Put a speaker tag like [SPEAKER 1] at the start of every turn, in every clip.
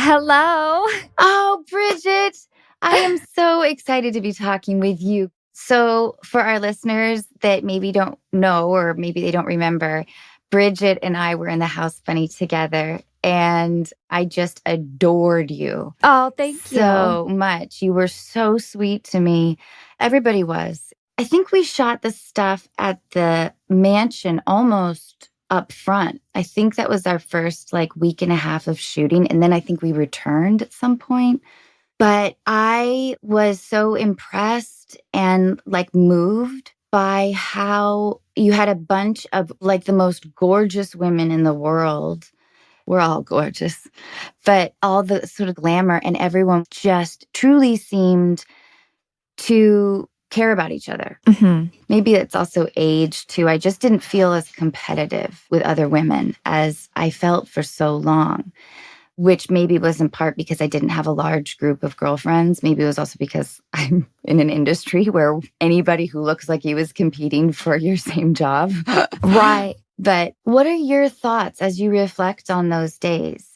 [SPEAKER 1] Hello.
[SPEAKER 2] Oh, Bridget, I am so excited to be talking with you. So, for our listeners that maybe don't know or maybe they don't remember, Bridget and I were in the House Bunny together, and I just adored you
[SPEAKER 1] Oh, thank you.
[SPEAKER 2] so much. You were so sweet to me. Everybody was. I think we shot the stuff at the mansion almost up front. I think that was our first week and a half of shooting. And then I think we returned at some point. But I was so impressed and moved by how you had a bunch of the most gorgeous women in the world. We're all gorgeous, but all the sort of glamour, and everyone just truly seemed to care about each other.
[SPEAKER 1] Mm-hmm.
[SPEAKER 2] Maybe it's also age too. I just didn't feel as competitive with other women as I felt for so long, which maybe was in part because I didn't have a large group of girlfriends. Maybe it was also because I'm in an industry where anybody who looks like you is competing for your same job.
[SPEAKER 1] Right.
[SPEAKER 2] But what are your thoughts as you reflect on those days?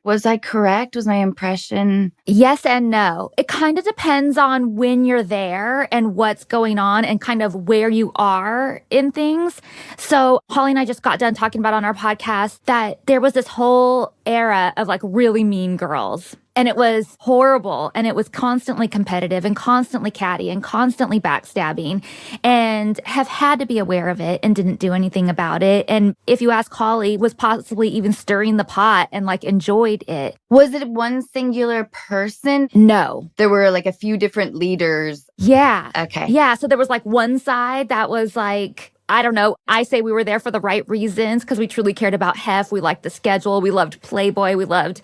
[SPEAKER 2] Was I correct? Was my impression?
[SPEAKER 1] Yes and no. It kind of depends on when you're there and what's going on and kind of where you are in things. So Holly and I just got done talking about on our podcast that there was this whole era of really mean girls. And it was horrible. And it was constantly competitive and constantly catty and constantly backstabbing, and have had to be aware of it and didn't do anything about it. And if you ask Holly, was possibly even stirring the pot and enjoyed it.
[SPEAKER 2] Was it one singular person?
[SPEAKER 1] No.
[SPEAKER 2] There were a few different leaders.
[SPEAKER 1] Yeah.
[SPEAKER 2] Okay.
[SPEAKER 1] Yeah. So there was one side that was I don't know. I say we were there for the right reasons because we truly cared about Hef. We liked the schedule. We loved Playboy. We loved,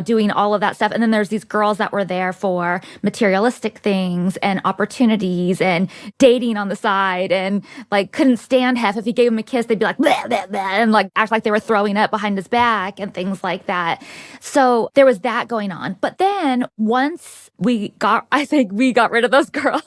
[SPEAKER 1] doing all of that stuff. And then there's these girls that were there for materialistic things and opportunities and dating on the side, and couldn't stand Hef. If he gave him a kiss, they'd be blah, blah, blah, and act like they were throwing up behind his back and things like that. So there was that going on. But then once we got rid of those girls.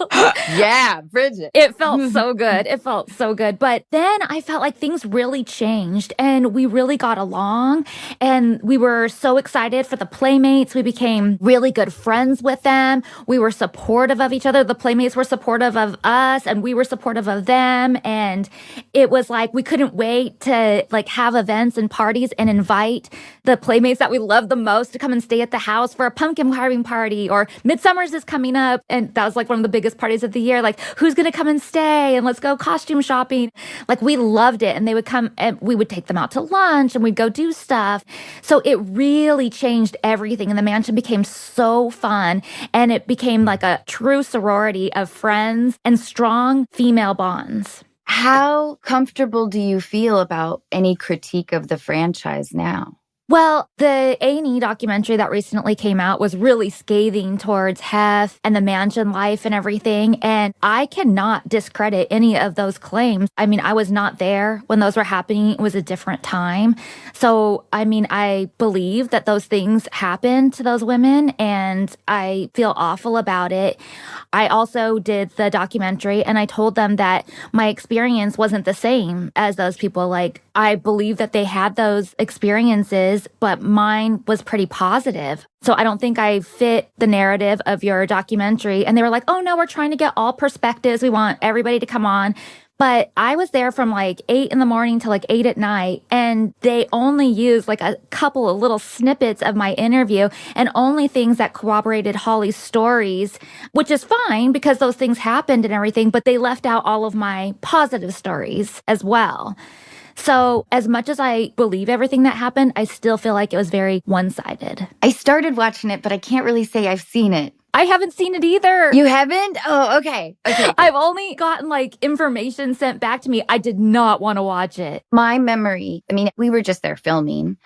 [SPEAKER 2] Yeah, Bridget.
[SPEAKER 1] It felt so good. It felt so good. But then I felt like things really changed and we really got along, and we were so excited for the Playmates. We became really good friends with them. We were supportive of each other. The Playmates were supportive of us and we were supportive of them. And it was we couldn't wait to have events and parties and invite the Playmates that we loved the most to come and stay at the house for a pumpkin carving party, or Midsummer's is coming up. And that was one of the biggest parties of the year. Who's going to come and stay? And let's go costume shopping. We loved it. And they would come and we would take them out to lunch and we'd go do stuff. So it really changed everything. And the mansion became so fun. And it became a true sorority of friends and strong female bonds.
[SPEAKER 2] How comfortable do you feel about any critique of the franchise now?
[SPEAKER 1] Well, the A&E documentary that recently came out was really scathing towards Hef and the mansion life and everything. And I cannot discredit any of those claims. I mean, I was not there when those were happening. It was a different time. So, I believe that those things happened to those women and I feel awful about it. I also did the documentary and I told them that my experience wasn't the same as those people. I believe that they had those experiences, but mine was pretty positive. So I don't think I fit the narrative of your documentary. And they were like, oh no, we're trying to get all perspectives. We want everybody to come on. But I was there from 8 in the morning to 8 at night, and they only used a couple of little snippets of my interview and only things that corroborated Holly's stories, which is fine because those things happened and everything, but they left out all of my positive stories as well. So as much as I believe everything that happened, I still feel like it was very one-sided.
[SPEAKER 2] I started watching it, but I can't really say I've seen it.
[SPEAKER 1] I haven't seen it either.
[SPEAKER 2] You haven't? Oh, okay.
[SPEAKER 1] I've only gotten information sent back to me. I did not want to watch it.
[SPEAKER 2] My memory, we were just there filming,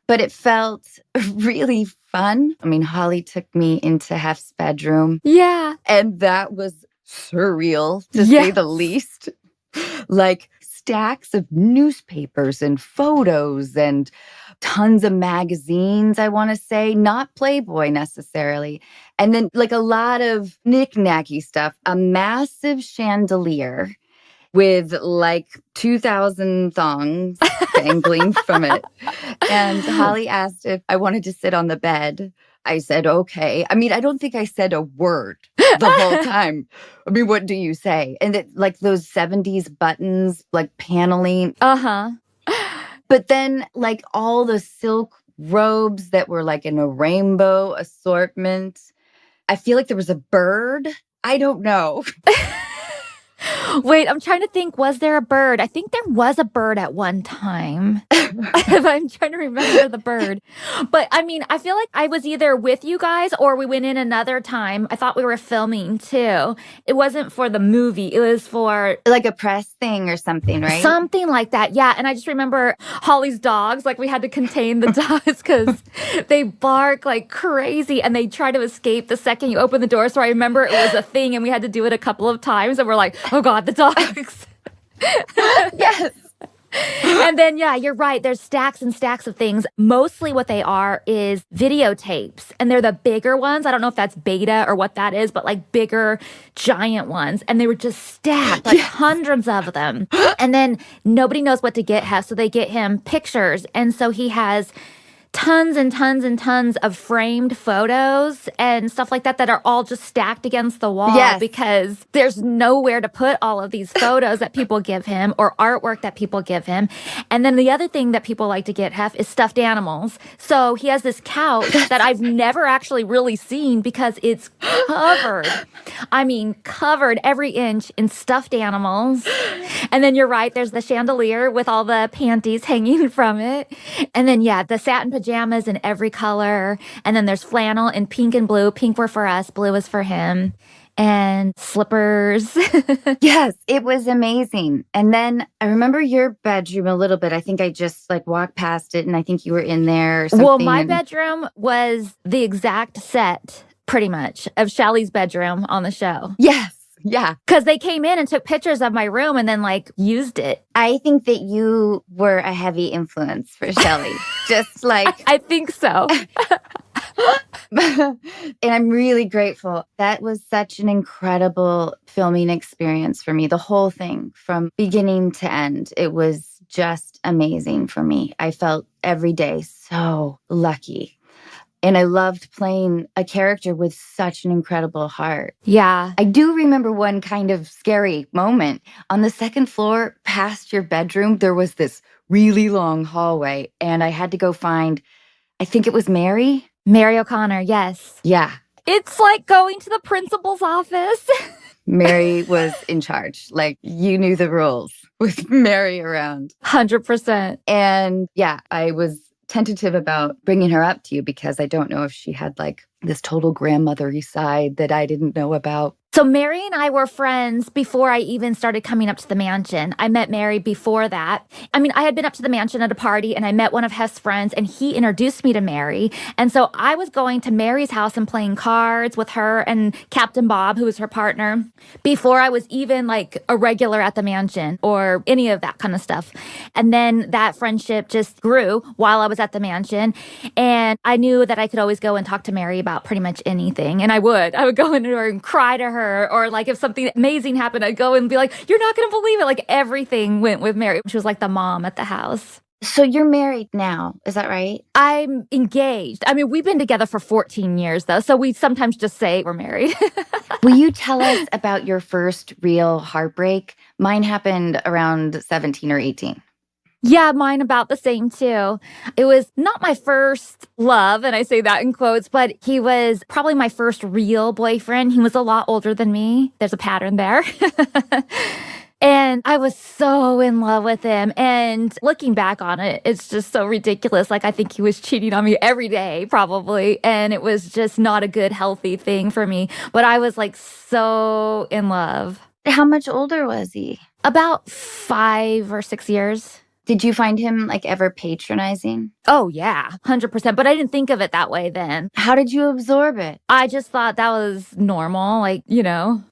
[SPEAKER 2] but it felt really fun. Holly took me into Hef's bedroom.
[SPEAKER 1] Yeah.
[SPEAKER 2] And that was surreal, to say the least. Stacks of newspapers and photos and tons of magazines, I want to say, not Playboy necessarily. And then a lot of knick-knacky stuff, a massive chandelier with 2,000 thongs dangling from it. And Holly asked if I wanted to sit on the bed I said, okay. I mean, I don't think I said a word the whole time. I mean, what do you say? And it, like those 70s buttons, like paneling.
[SPEAKER 1] Uh-huh.
[SPEAKER 2] But then like all the silk robes that were like in a rainbow assortment. I feel like there was a bird. I don't know.
[SPEAKER 1] Wait, I'm trying to think, was there a bird? I think there was a bird at one time. I'm trying to remember the bird. But I mean, I feel like I was either with you guys or we went in another time. I thought we were filming too. It wasn't for the movie. It was for
[SPEAKER 2] like a press thing or something, right?
[SPEAKER 1] something like that. Yeah. And I just remember Holly's dogs, like we had to contain the dogs because they bark like crazy and they try to escape the second you open the door. So I remember it was a thing and we had to do it a couple of times and we're like, oh God, the dogs.
[SPEAKER 2] Yes.
[SPEAKER 1] And then, yeah, you're right. There's stacks and stacks of things. Mostly what they are is videotapes. And they're the bigger ones. I don't know if that's beta or what that is, but like bigger, giant ones. And they were just stacked, like hundreds of them. And then nobody knows what to get Hef, so they get him pictures. And so he has tons and tons and tons of framed photos and stuff like that that are all just stacked against the wall because there's nowhere to put all of these photos that people give him or artwork that people give him. And then the other thing that people like to get Hef is stuffed animals. So he has this couch that I've never actually really seen because it's covered. I mean, covered every inch in stuffed animals. And then you're right, there's the chandelier with all the panties hanging from it. And then, yeah, the satin pajamas in every color. And then there's flannel in pink and blue. Pink were for us, blue was for him. And slippers.
[SPEAKER 2] Yes, it was amazing. And then I remember your bedroom a little bit. I think I just like walked past it and I think you were in there or something.
[SPEAKER 1] Well, my bedroom was the exact set, pretty much, of Shelly's bedroom on the show.
[SPEAKER 2] Yes. Yeah.
[SPEAKER 1] Because they came in and took pictures of my room and then like used it.
[SPEAKER 2] I think that you were a heavy influence for Shelly. Just like
[SPEAKER 1] I think so.
[SPEAKER 2] And I'm really grateful. That was such an incredible filming experience for me. The whole thing from beginning to end. It was just amazing for me. I felt every day so lucky. And I loved playing a character with such an incredible heart.
[SPEAKER 1] Yeah.
[SPEAKER 2] I do remember one kind of scary moment. On the second floor past your bedroom, there was this really long hallway. And I had to go find, I think it was Mary.
[SPEAKER 1] Mary O'Connor, yes.
[SPEAKER 2] Yeah.
[SPEAKER 1] It's like going to the principal's office.
[SPEAKER 2] Mary was in charge. Like, you knew the rules with Mary around.
[SPEAKER 1] 100%.
[SPEAKER 2] And yeah, I was tentative about bringing her up to you because I don't know if she had like this total grandmothery side that I didn't know about.
[SPEAKER 1] So Mary and I were friends before I even started coming up to the mansion. I met Mary before that. I mean, I had been up to the mansion at a party and I met one of Hef's friends and he introduced me to Mary. And so I was going to Mary's house and playing cards with her and Captain Bob, who was her partner, before I was even like a regular at the mansion or any of that kind of stuff. And then that friendship just grew while I was at the mansion. And I knew that I could always go and talk to Mary about pretty much anything. And I would go into her and cry to her. Or like if something amazing happened, I'd go and be like, you're not going to believe it. Like everything went with Mary. She was like the mom at the house.
[SPEAKER 2] So you're married now, is that right?
[SPEAKER 1] I'm engaged. I mean, we've been together for 14 years though. So we sometimes just say we're married.
[SPEAKER 2] Will you tell us about your first real heartbreak? Mine happened around 17 or 18.
[SPEAKER 1] Yeah, mine about the same too. It was not my first love, and I say that in quotes, but he was probably my first real boyfriend. He was a lot older than me. There's a pattern there. And I was so in love with him. And looking back on it, it's just so ridiculous. Like, I think he was cheating on me every day, probably. And it was just not a good, healthy thing for me. But I was like so in love.
[SPEAKER 2] How much older was he?
[SPEAKER 1] About 5 or 6 years.
[SPEAKER 2] Did you find him like ever patronizing?
[SPEAKER 1] Oh, yeah, 100%. But I didn't think of it that way then.
[SPEAKER 2] How did you absorb it?
[SPEAKER 1] I just thought that was normal, like, you know.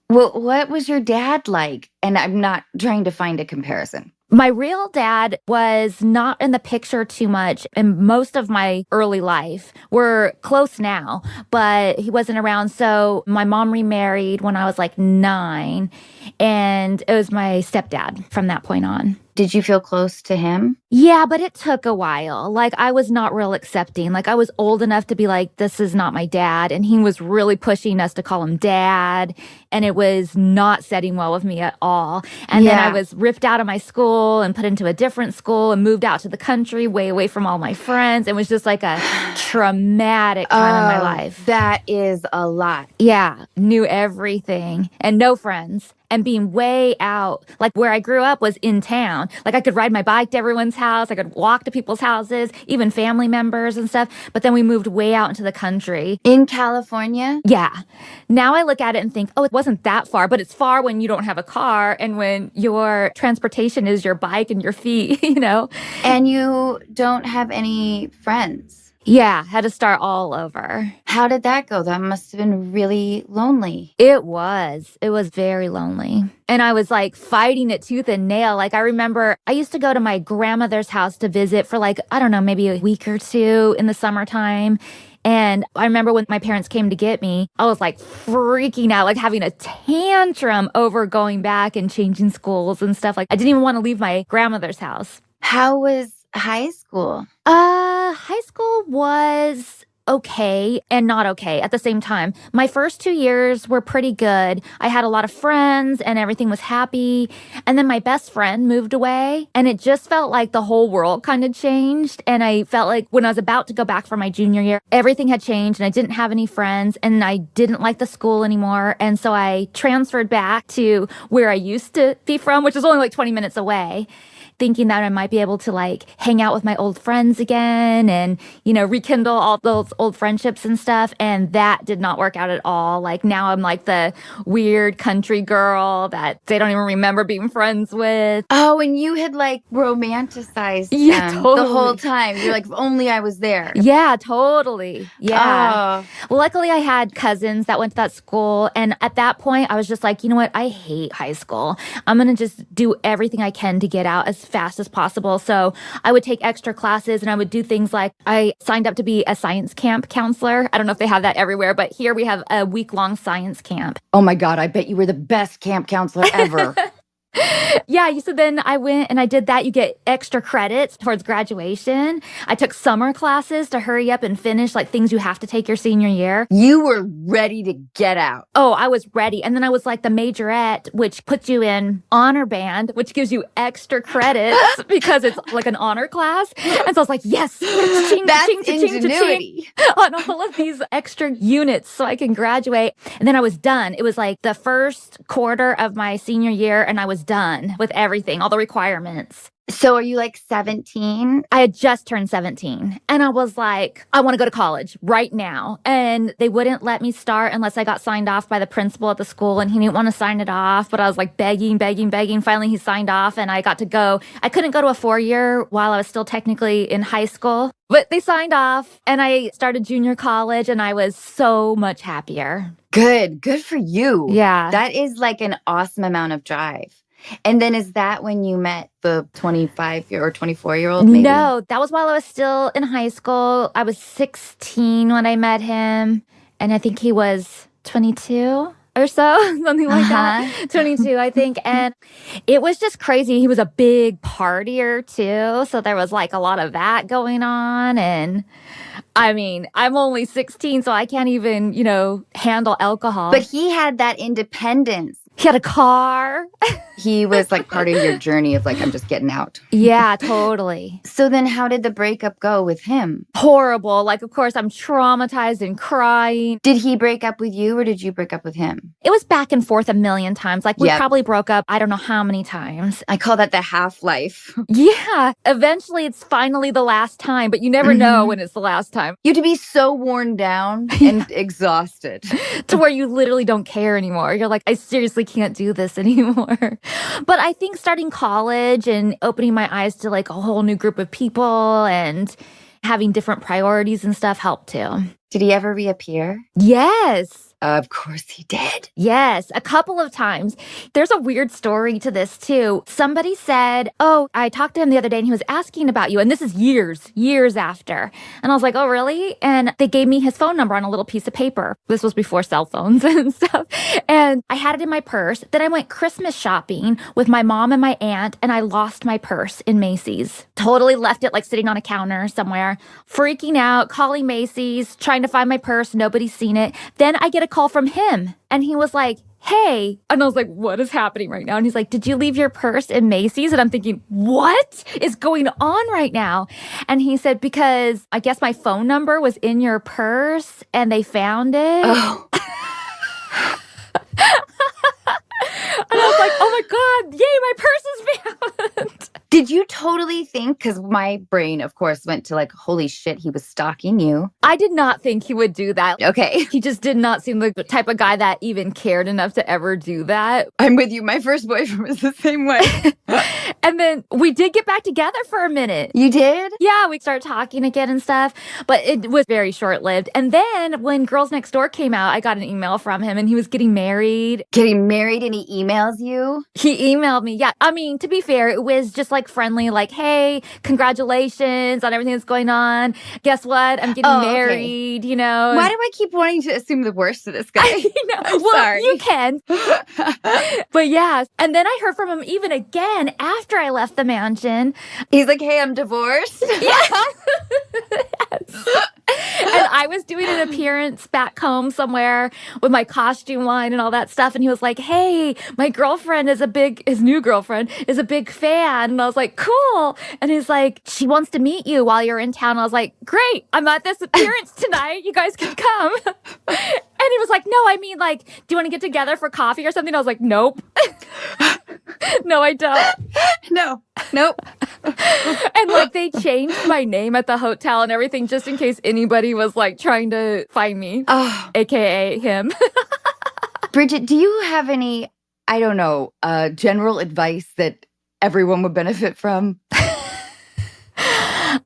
[SPEAKER 2] Well, what was your dad like? And I'm not trying to find a comparison.
[SPEAKER 1] My real dad was not in the picture too much in most of my early life. We're close now, but he wasn't around. So my mom remarried when I was like 9, and it was my stepdad from that point on.
[SPEAKER 2] Did you feel close to him?
[SPEAKER 1] Yeah, but it took a while. Like, I was not real accepting. Like, I was old enough to be like, this is not my dad. And he was really pushing us to call him dad. And it was not setting well with me at all. And then I was ripped out of my school and put into a different school and moved out to the country, way away from all my friends. It was just like a traumatic time in my life.
[SPEAKER 2] That is a lot.
[SPEAKER 1] Yeah, knew everything and no friends. And being way out, like where I grew up was in town. Like I could ride my bike to everyone's house. I could walk to people's houses, even family members and stuff. But then we moved way out into the country.
[SPEAKER 2] In California?
[SPEAKER 1] Yeah. Now I look at it and think, oh, it wasn't that far, but it's far when you don't have a car and when your transportation is your bike and your feet, you know?
[SPEAKER 2] And you don't have any friends.
[SPEAKER 1] Yeah, had to start all over.
[SPEAKER 2] How did that go? That must have been really lonely.
[SPEAKER 1] It was. It was very lonely. And I was like fighting it tooth and nail. Like I remember I used to go to my grandmother's house to visit for like, I don't know, maybe a week or two in the summertime. And I remember when my parents came to get me, I was like freaking out, like having a tantrum over going back and changing schools and stuff. Like I didn't even want to leave my grandmother's house.
[SPEAKER 2] How was high school?
[SPEAKER 1] High school was okay and not okay at the same time. My first 2 years were pretty good. I had a lot of friends and everything was happy. And then my best friend moved away and it just felt like the whole world kind of changed. And I felt like when I was about to go back for my junior year, everything had changed and I didn't have any friends and I didn't like the school anymore. And so I transferred back to where I used to be from, which is only like 20 minutes away, thinking that I might be able to like hang out with my old friends again and, you know, rekindle all those old friendships and stuff. And that did not work out at all. Like now I'm like the weird country girl that they don't even remember being friends with.
[SPEAKER 2] Oh, and you had like romanticized
[SPEAKER 1] Yeah,
[SPEAKER 2] them
[SPEAKER 1] totally.
[SPEAKER 2] the whole time. You're like, if only I was there.
[SPEAKER 1] Yeah, totally. Yeah.
[SPEAKER 2] Oh.
[SPEAKER 1] Well, luckily I had cousins that went to that school. And at that point I was just like, you know what? I hate high school. I'm going to just do everything I can to get out as fast as possible. So I would take extra classes and I would do things like I signed up to be a science camp counselor. I don't know if they have that everywhere, but here we have a week-long science camp.
[SPEAKER 2] Oh my God, I bet you were the best camp counselor ever.
[SPEAKER 1] Yeah, so then I went and I did that. You get extra credits towards graduation. I took summer classes to hurry up and finish like things you have to take your senior year.
[SPEAKER 2] You were ready to get out.
[SPEAKER 1] Oh, I was ready. And then I was like the majorette, which puts you in honor band, which gives you extra credits because it's like an honor class. And so I was like, yes,
[SPEAKER 2] That's ingenuity.
[SPEAKER 1] on all of these extra units so I can graduate. And then I was done. It was like the first quarter of my senior year and I was done with everything, all the requirements.
[SPEAKER 2] So are you like 17?
[SPEAKER 1] I had just turned 17 and I was like, I want to go to college right now. And they wouldn't let me start unless I got signed off by the principal at the school and he didn't want to sign it off. But I was like begging. Finally, he signed off and I got to go. I couldn't go to a 4-year while I was still technically in high school, but they signed off and I started junior college and I was so much happier.
[SPEAKER 2] Good for you.
[SPEAKER 1] Yeah.
[SPEAKER 2] That is like an awesome amount of drive. And then is that when you met the 25 or 24-year-old maybe?
[SPEAKER 1] No, that was while I was still in high school. I was 16 when I met him. And I think he was 22 or so, something like that. 22, I think. And it was just crazy. He was a big partier too. So there was like a lot of that going on. And I mean, I'm only 16, so I can't even, you know, handle alcohol.
[SPEAKER 2] But he had that independence.
[SPEAKER 1] He had a car.
[SPEAKER 2] He was like part of your journey of like, I'm just getting out.
[SPEAKER 1] Yeah, totally.
[SPEAKER 2] So then how did the breakup go with him?
[SPEAKER 1] Horrible. Like, of course, I'm traumatized and crying.
[SPEAKER 2] Did he break up with you or did you break up with him?
[SPEAKER 1] It was back and forth a million times. Like, we
[SPEAKER 2] Yep.
[SPEAKER 1] probably broke up, I don't know how many times.
[SPEAKER 2] I call that the half-life.
[SPEAKER 1] Yeah. Eventually, it's finally the last time, but you never know when it's the last time.
[SPEAKER 2] You have to be so worn down and exhausted.
[SPEAKER 1] To where you literally don't care anymore. You're like, I seriously can't do this anymore. But I think starting college and opening my eyes to like a whole new group of people and having different priorities and stuff helped too.
[SPEAKER 2] Did he ever reappear?
[SPEAKER 1] Yes.
[SPEAKER 2] Of course he did.
[SPEAKER 1] Yes, a couple of times. There's a weird story to this too. Somebody said, oh, I talked to him the other day and he was asking about you. And this is years after. And I was like, oh, really? And they gave me his phone number on a little piece of paper. This was before cell phones and stuff. And I had it in my purse. Then I went Christmas shopping with my mom and my aunt, and I lost my purse in Macy's. Totally left it like sitting on a counter somewhere, freaking out, calling Macy's, trying to find my purse. Nobody's seen it. Then I get a call from him and he was like, hey. And I was like, what is happening right now? And he's like, did you leave your purse in Macy's? And I'm thinking, what is going on right now? And he said, because I guess my phone number was in your purse and they found it.
[SPEAKER 2] Oh.
[SPEAKER 1] And I was like, oh my God, yay, my purse is found.
[SPEAKER 2] Did you totally think, because my brain, of course, went to like, holy shit, he was stalking you.
[SPEAKER 1] I did not think he would do that.
[SPEAKER 2] Okay.
[SPEAKER 1] He just did not seem like the type of guy that even cared enough to ever do that.
[SPEAKER 2] I'm with you. My first boyfriend was the same way.
[SPEAKER 1] And then we did get back together for a minute.
[SPEAKER 2] You did?
[SPEAKER 1] Yeah, we started talking again and stuff, but it was very short-lived. And then when Girls Next Door came out, I got an email from him and he was getting married.
[SPEAKER 2] Getting married and he emails you?
[SPEAKER 1] He emailed me. Yeah. I mean, to be fair, it was just like friendly, like, hey, congratulations on everything that's going on. Guess what? I'm getting married, you know.
[SPEAKER 2] Why do I keep wanting to assume the worst of this guy?
[SPEAKER 1] Well,
[SPEAKER 2] sorry.
[SPEAKER 1] You can. But yeah. And then I heard from him even again after I left the mansion.
[SPEAKER 2] He's like, hey, I'm divorced.
[SPEAKER 1] Yeah. Yes. And I was doing an appearance back home somewhere with my costume line and all that stuff. And he was like, hey, my girlfriend is his new girlfriend is a big fan. And I was like, cool. And he's like, she wants to meet you while you're in town. I was like, great. I'm at this appearance tonight. You guys can come. And he was like, no, I mean, like, do you want to get together for coffee or something? I was like, nope. No, I don't.
[SPEAKER 2] No. Nope.
[SPEAKER 1] And like they changed my name at the hotel and everything just in case anybody was like trying to find me, aka him.
[SPEAKER 2] Bridget, do you have any, I don't know, general advice that everyone would benefit from?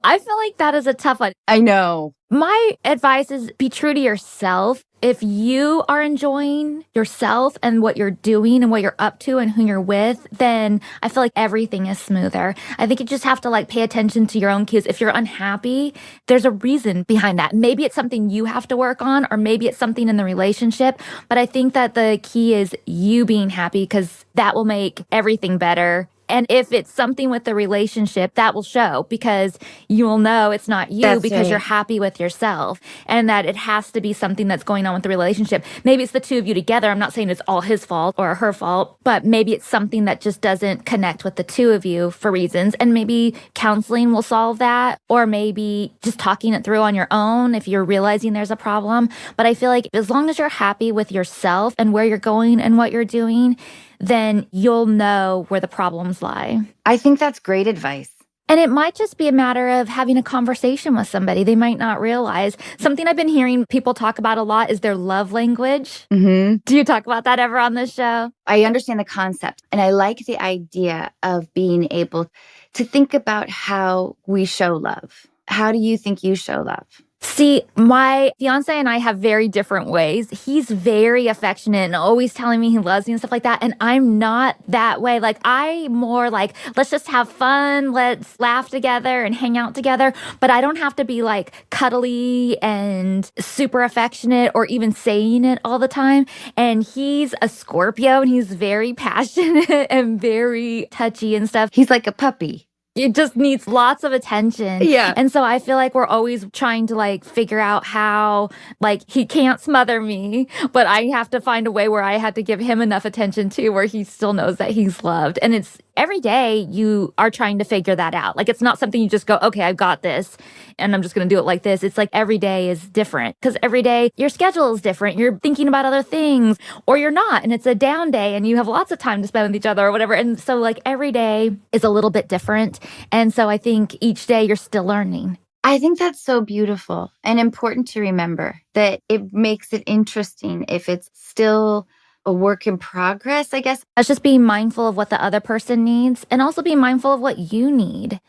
[SPEAKER 1] I feel like that is a tough one.
[SPEAKER 2] I know.
[SPEAKER 1] My advice is be true to yourself. If you are enjoying yourself and what you're doing and what you're up to and who you're with, then I feel like everything is smoother. I think you just have to like pay attention to your own cues. If you're unhappy, there's a reason behind that. Maybe it's something you have to work on, or maybe it's something in the relationship. But I think that the key is you being happy, because that will make everything better. And if it's something with the relationship, that will show, because you will know it's not you.
[SPEAKER 2] That's
[SPEAKER 1] because
[SPEAKER 2] right.
[SPEAKER 1] You're happy with yourself, and that it has to be something that's going on with the relationship. Maybe it's the two of you together. I'm not saying it's all his fault or her fault, but maybe it's something that just doesn't connect with the two of you for reasons. And maybe counseling will solve that, or maybe just talking it through on your own if you're realizing there's a problem. But I feel like as long as you're happy with yourself and where you're going and what you're doing, then you'll know where the problems lie.
[SPEAKER 2] I think that's great advice.
[SPEAKER 1] And it might just be a matter of having a conversation with somebody. They might not realize. Something I've been hearing people talk about a lot is their love language.
[SPEAKER 2] Mm-hmm.
[SPEAKER 1] Do you talk about that ever on this show?
[SPEAKER 2] I understand the concept, and I like the idea of being able to think about how we show love. How do you think you show love?
[SPEAKER 1] See, my fiance and I have very different ways. He's very affectionate and always telling me he loves me and stuff like that. And I'm not that way. Like, I'm more like, let's just have fun. Let's laugh together and hang out together. But I don't have to be like cuddly and super affectionate or even saying it all the time. And he's a Scorpio and he's very passionate and very touchy and stuff.
[SPEAKER 2] He's like a puppy.
[SPEAKER 1] It just needs lots of attention.
[SPEAKER 2] Yeah.
[SPEAKER 1] And so I feel like we're always trying to like figure out how, like, he can't smother me, but I have to find a way where I had to give him enough attention too, where he still knows that he's loved. And it's every day you are trying to figure that out. Like, it's not something you just go, okay, I've got this and I'm just going to do it like this. It's like every day is different, because every day your schedule is different. You're thinking about other things, or you're not. And it's a down day and you have lots of time to spend with each other or whatever. And so like every day is a little bit different. And so I think each day you're still learning.
[SPEAKER 2] I think that's so beautiful and important to remember, that it makes it interesting if it's still a work in progress, I guess.
[SPEAKER 1] That's just being mindful of what the other person needs and also being mindful of what you need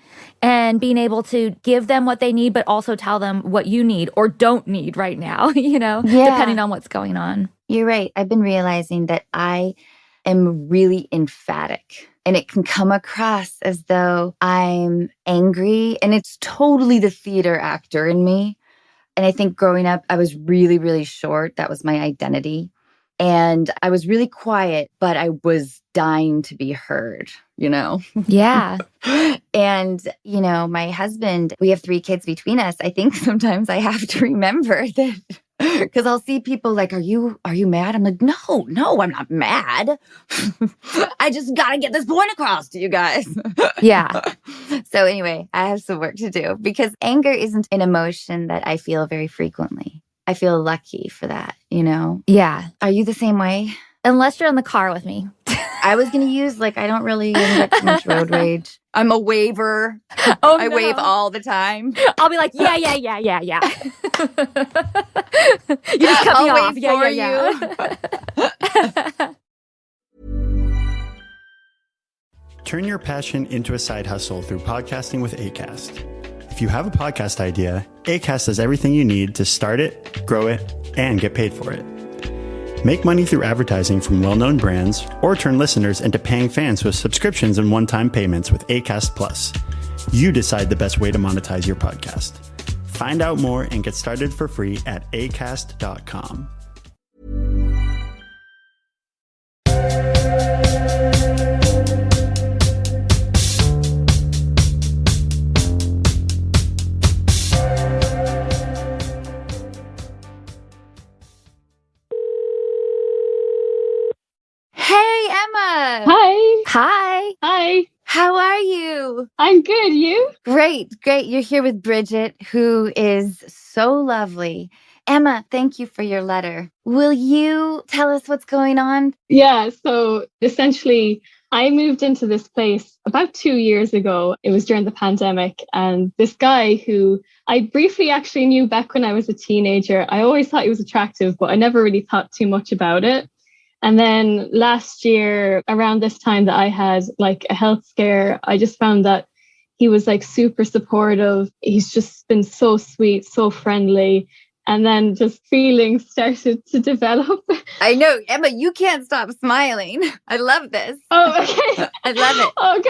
[SPEAKER 1] and being able to give them what they need, but also tell them what you need or don't need right now, depending on what's going on.
[SPEAKER 2] You're right. I've been realizing that I am really emphatic. And it can come across as though I'm angry. And it's totally the theater actor in me. And I think growing up, I was really, really short. That was my identity. And I was really quiet, but I was dying to be heard,
[SPEAKER 1] Yeah.
[SPEAKER 2] And, my husband, we have 3 kids between us. I think sometimes I have to remember that because I'll see people like, are you mad? I'm like, no, I'm not mad. I just got to get this point across to you guys.
[SPEAKER 1] Yeah.
[SPEAKER 2] So anyway, I have some work to do because anger isn't an emotion that I feel very frequently. I feel lucky for that,
[SPEAKER 1] Yeah.
[SPEAKER 2] Are you the same way?
[SPEAKER 1] Unless you're in the car with me.
[SPEAKER 2] I was going to use, I don't really get too much road rage. I'm a waver.
[SPEAKER 1] Oh,
[SPEAKER 2] I wave all the time.
[SPEAKER 1] I'll be like, yeah. You just cut me
[SPEAKER 2] I'll
[SPEAKER 1] off.
[SPEAKER 2] wave
[SPEAKER 1] Yeah.
[SPEAKER 3] Turn your passion into a side hustle through podcasting with Acast. If you have a podcast idea, Acast has everything you need to start it, grow it, and get paid for it. Make money through advertising from well-known brands or turn listeners into paying fans with subscriptions and one-time payments with Acast Plus. You decide the best way to monetize your podcast. Find out more and get started for free at acast.com.
[SPEAKER 1] Hi.
[SPEAKER 2] How are you?
[SPEAKER 4] I'm good. You?
[SPEAKER 2] Great. You're here with Bridget, who is so lovely. Emma, thank you for your letter. Will you tell us what's going on?
[SPEAKER 4] Yeah. So essentially, I moved into this place about 2 years ago. It was during the pandemic. And this guy who I briefly actually knew back when I was a teenager, I always thought he was attractive, but I never really thought too much about it. And then last year, around this time that I had a health scare, I just found that he was super supportive. He's just been so sweet, so friendly. And then just feelings started to develop.
[SPEAKER 2] I know, Emma, you can't stop smiling. I love this.
[SPEAKER 4] Oh, okay.
[SPEAKER 2] I love it.
[SPEAKER 4] Oh,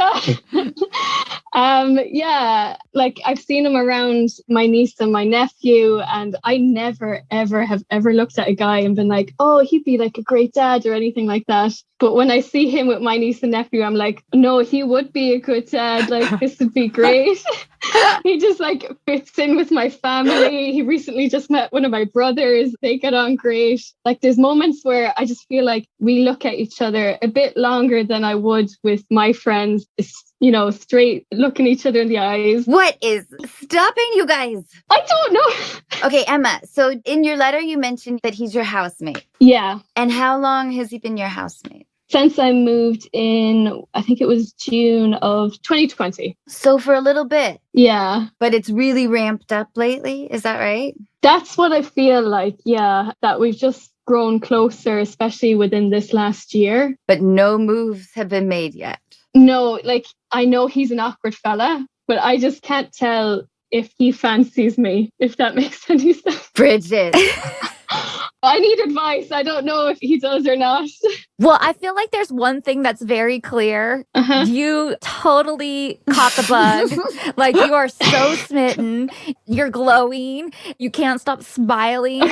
[SPEAKER 4] God. Yeah, I've seen him around my niece and my nephew, and I never, ever have ever looked at a guy and been like, oh, he'd be a great dad or anything like that. But when I see him with my niece and nephew, I'm like, no, he would be a good dad. This would be great. He just fits in with my family. He recently just met one of my brothers. They get on great. There's moments where I just feel like we look at each other a bit longer than I would with my friends, straight looking each other in the eyes.
[SPEAKER 2] What is stopping you guys?
[SPEAKER 4] I don't know.
[SPEAKER 2] Okay, Emma, so in your letter, you mentioned that he's your housemate.
[SPEAKER 4] Yeah.
[SPEAKER 2] And how long has he been your housemate?
[SPEAKER 4] Since I moved in, I think it was June of 2020.
[SPEAKER 2] So for a little bit.
[SPEAKER 4] Yeah.
[SPEAKER 2] But it's really ramped up lately. Is that right?
[SPEAKER 4] That's what I feel like. Yeah. That we've just grown closer, especially within this last year.
[SPEAKER 2] But no moves have been made yet.
[SPEAKER 4] No, I know he's an awkward fella, but I just can't tell if he fancies me, if that makes any sense.
[SPEAKER 2] Bridget.
[SPEAKER 4] I need advice. I don't know if he does or not.
[SPEAKER 1] Well, I feel like there's one thing that's very clear.
[SPEAKER 4] Uh-huh.
[SPEAKER 1] You totally caught the bug. You are so smitten. You're glowing. You can't stop smiling.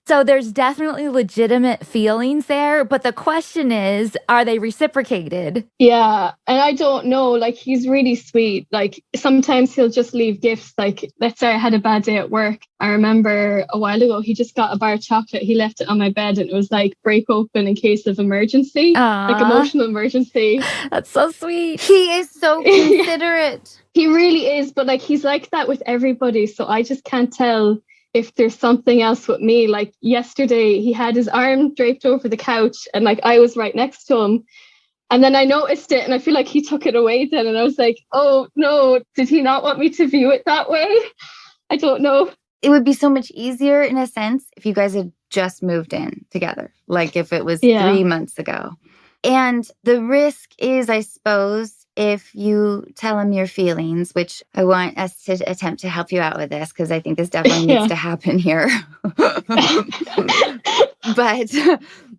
[SPEAKER 1] So there's definitely legitimate feelings there. But the question is, are they reciprocated?
[SPEAKER 4] Yeah. And I don't know. He's really sweet. Sometimes he'll just leave gifts. Let's say I had a bad day at work. I remember a while ago, he just got a bar of chocolate. He left it on my bed and it was break open in case of emergency, emotional emergency.
[SPEAKER 1] That's so sweet.
[SPEAKER 2] He is so considerate.
[SPEAKER 4] He really is. But he's like that with everybody. So I just can't tell if there's something else with me. Yesterday, he had his arm draped over the couch and I was right next to him. And then I noticed it and I feel like he took it away then. And I was like, oh, no, did he not want me to view it that way? I don't know.
[SPEAKER 2] It would be so much easier in a sense if you guys had just moved in together, like if it was 3 months ago. And the risk is, I suppose, if you tell him your feelings, which I want us to attempt to help you out with this, because I think this definitely needs to happen here. But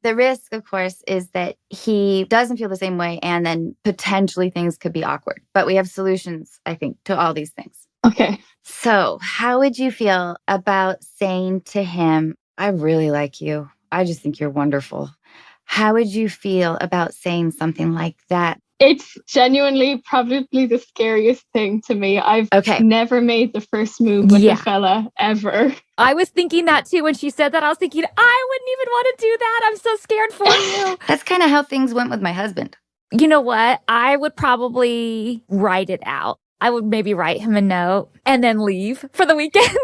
[SPEAKER 2] the risk, of course, is that he doesn't feel the same way, and then potentially things could be awkward. But we have solutions, I think, to all these things.
[SPEAKER 4] Okay.
[SPEAKER 2] So how would you feel about saying to him, I really like you. I just think you're wonderful. How would you feel about saying something like that?
[SPEAKER 4] It's genuinely probably the scariest thing to me. I've never made the first move with a fella ever.
[SPEAKER 1] I was thinking that too. When she said that, I was thinking, I wouldn't even want to do that. I'm so scared for you.
[SPEAKER 2] That's kind of how things went with my husband.
[SPEAKER 1] You know what? I would probably write it out. I would maybe write him a note and then leave for the weekend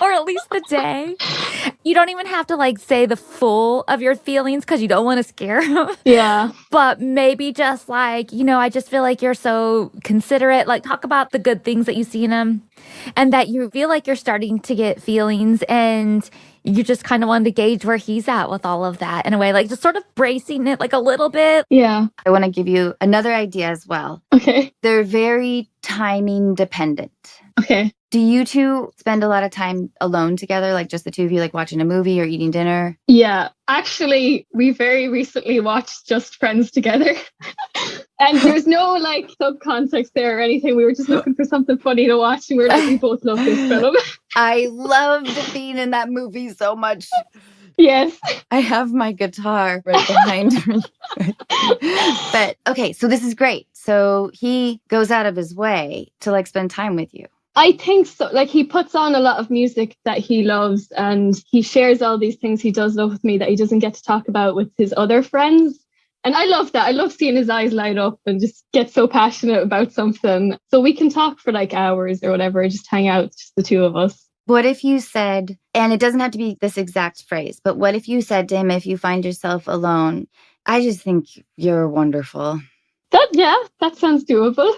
[SPEAKER 1] or at least the day. You don't even have to like say the full of your feelings because you don't want to scare him.
[SPEAKER 4] Yeah.
[SPEAKER 1] But maybe just like, I just feel like you're so considerate. Like talk about the good things that you see in him and that you feel like you're starting to get feelings and you just kind of wanted to gauge where he's at with all of that in a way, like just sort of bracing it like a little bit.
[SPEAKER 4] Yeah.
[SPEAKER 2] I want to give you another idea as well.
[SPEAKER 4] Okay.
[SPEAKER 2] They're very timing dependent.
[SPEAKER 4] Okay.
[SPEAKER 2] Do you two spend a lot of time alone together, like just the two of you, like watching a movie or eating dinner?
[SPEAKER 4] Yeah. Actually, we very recently watched Just Friends together. And there's no like subcontext there or anything. We were just looking for something funny to watch. And we were like, we both love this film.
[SPEAKER 2] I loved being in that movie so much.
[SPEAKER 4] Yes.
[SPEAKER 2] I have my guitar right behind me. But okay, so this is great. So he goes out of his way to like spend time with you.
[SPEAKER 4] I think so. Like he puts on a lot of music that he loves and he shares all these things he does love with me that he doesn't get to talk about with his other friends. And I love that. I love seeing his eyes light up and just get so passionate about something. So we can talk for like hours or whatever, just hang out, just the two of us.
[SPEAKER 2] What if you said, and it doesn't have to be this exact phrase, but what if you said to him, if you find yourself alone, I just think you're wonderful.
[SPEAKER 4] That sounds doable.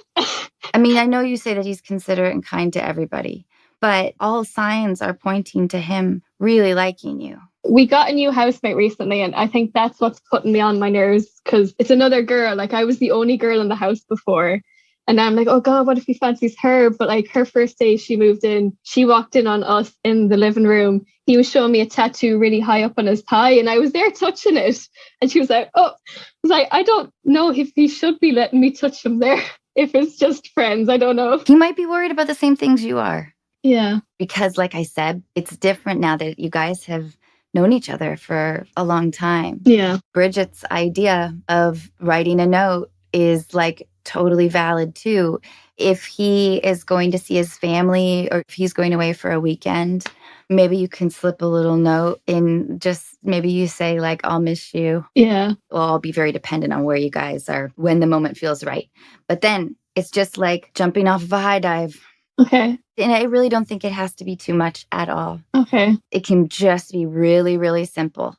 [SPEAKER 2] I mean, I know you say that he's considerate and kind to everybody, but all signs are pointing to him really liking you.
[SPEAKER 4] We got a new housemate recently, and I think that's what's putting me on my nerves because it's another girl. Like I was the only girl in the house before. And I'm like, oh God, what if he fancies her? But like her first day she moved in, she walked in on us in the living room. He was showing me a tattoo really high up on his thigh and I was there touching it. And she was like, I don't know if he should be letting me touch him there. If it's just friends, I don't know.
[SPEAKER 2] He might be worried about the same things you are.
[SPEAKER 4] Yeah.
[SPEAKER 2] Because like I said, it's different now that you guys have known each other for a long time.
[SPEAKER 4] Yeah.
[SPEAKER 2] Bridget's idea of writing a note is like totally valid too. If he is going to see his family or if he's going away for a weekend, maybe you can slip a little note and just maybe you say like, I'll miss you.
[SPEAKER 4] Yeah.
[SPEAKER 2] Well, I'll be very dependent on where you guys are when the moment feels right. But then it's just like jumping off of a high dive.
[SPEAKER 4] Okay.
[SPEAKER 2] And I really don't think it has to be too much at all.
[SPEAKER 4] Okay.
[SPEAKER 2] It can just be really, really simple.